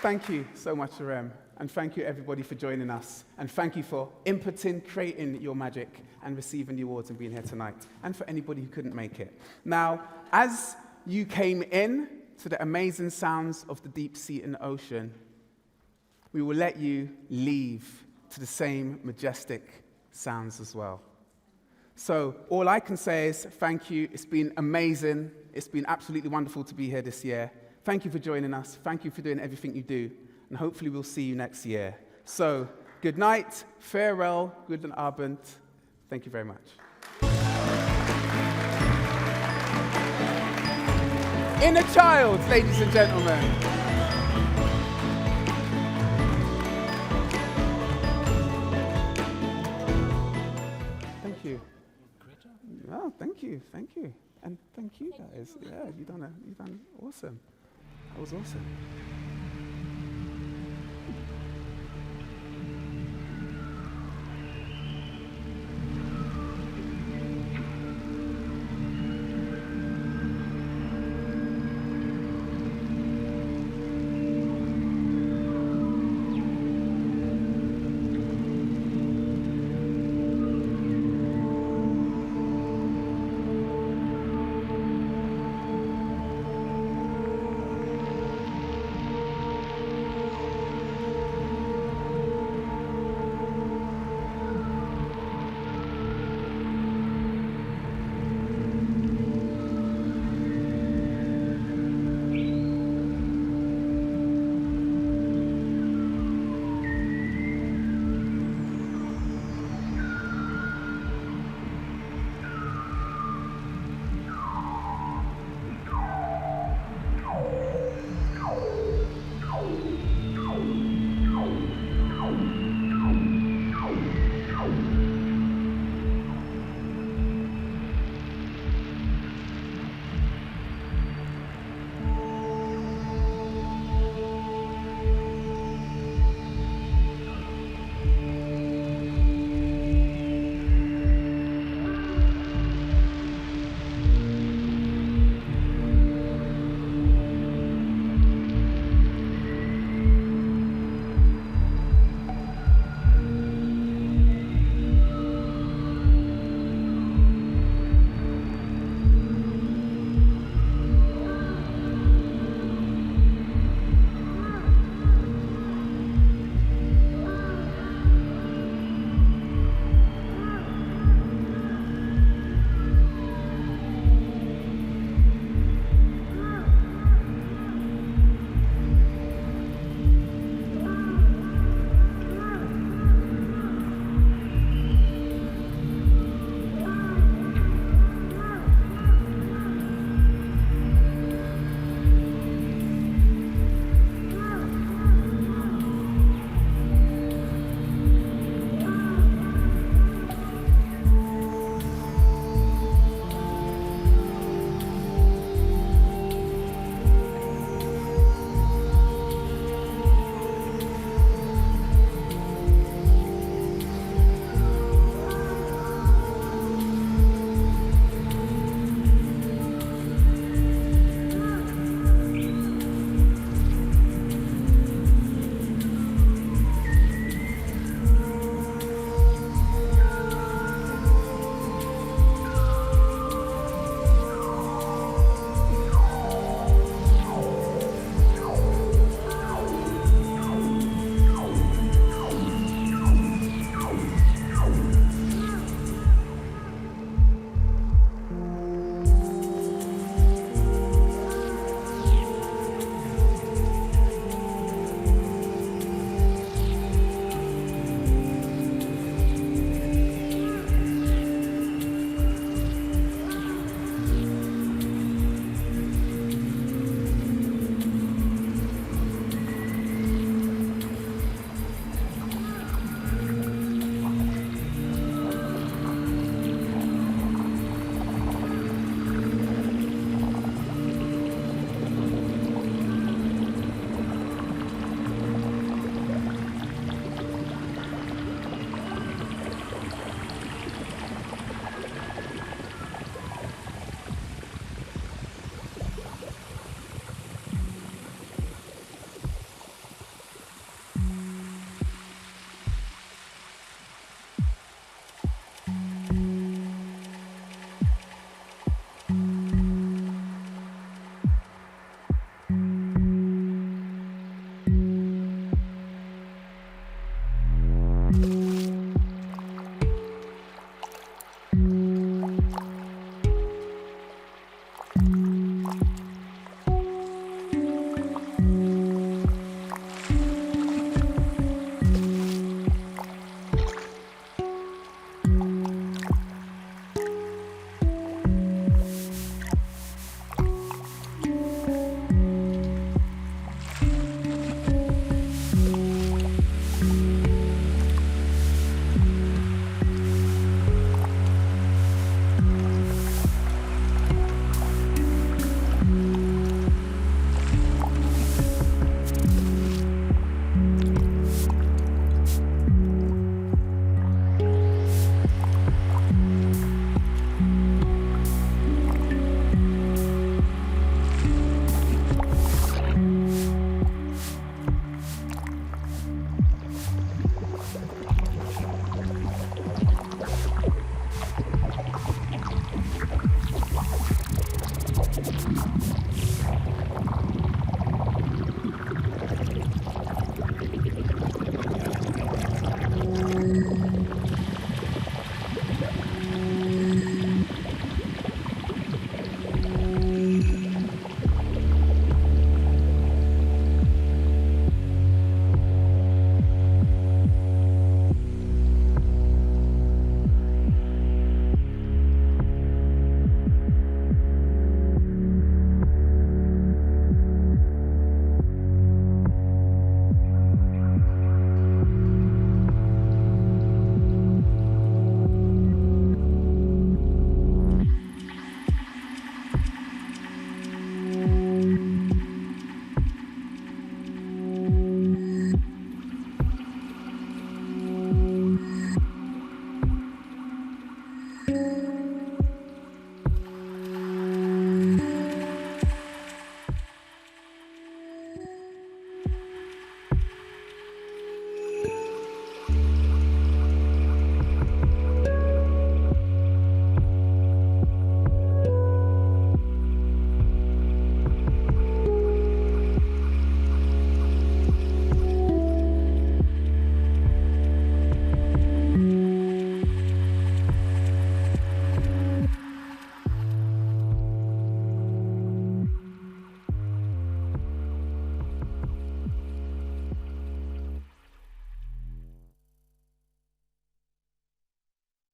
thank you so much, Irem. And thank you, everybody, for joining us. And thank you for inputting, creating your magic, and receiving the awards and being here tonight. And for anybody who couldn't make it. Now, as you came in to the amazing sounds of the deep sea and the ocean, we will let you leave to the same majestic sounds as well. So all I can say is thank you. It's been amazing. It's been absolutely wonderful to be here this year. Thank you for joining us. Thank you for doing everything you do. And hopefully we'll see you next year. So good night, farewell, guten Abend. Thank you very much. Inner child, ladies and gentlemen. Thank you. Oh, thank you, and thank you guys. Yeah, you've done awesome. That was awesome.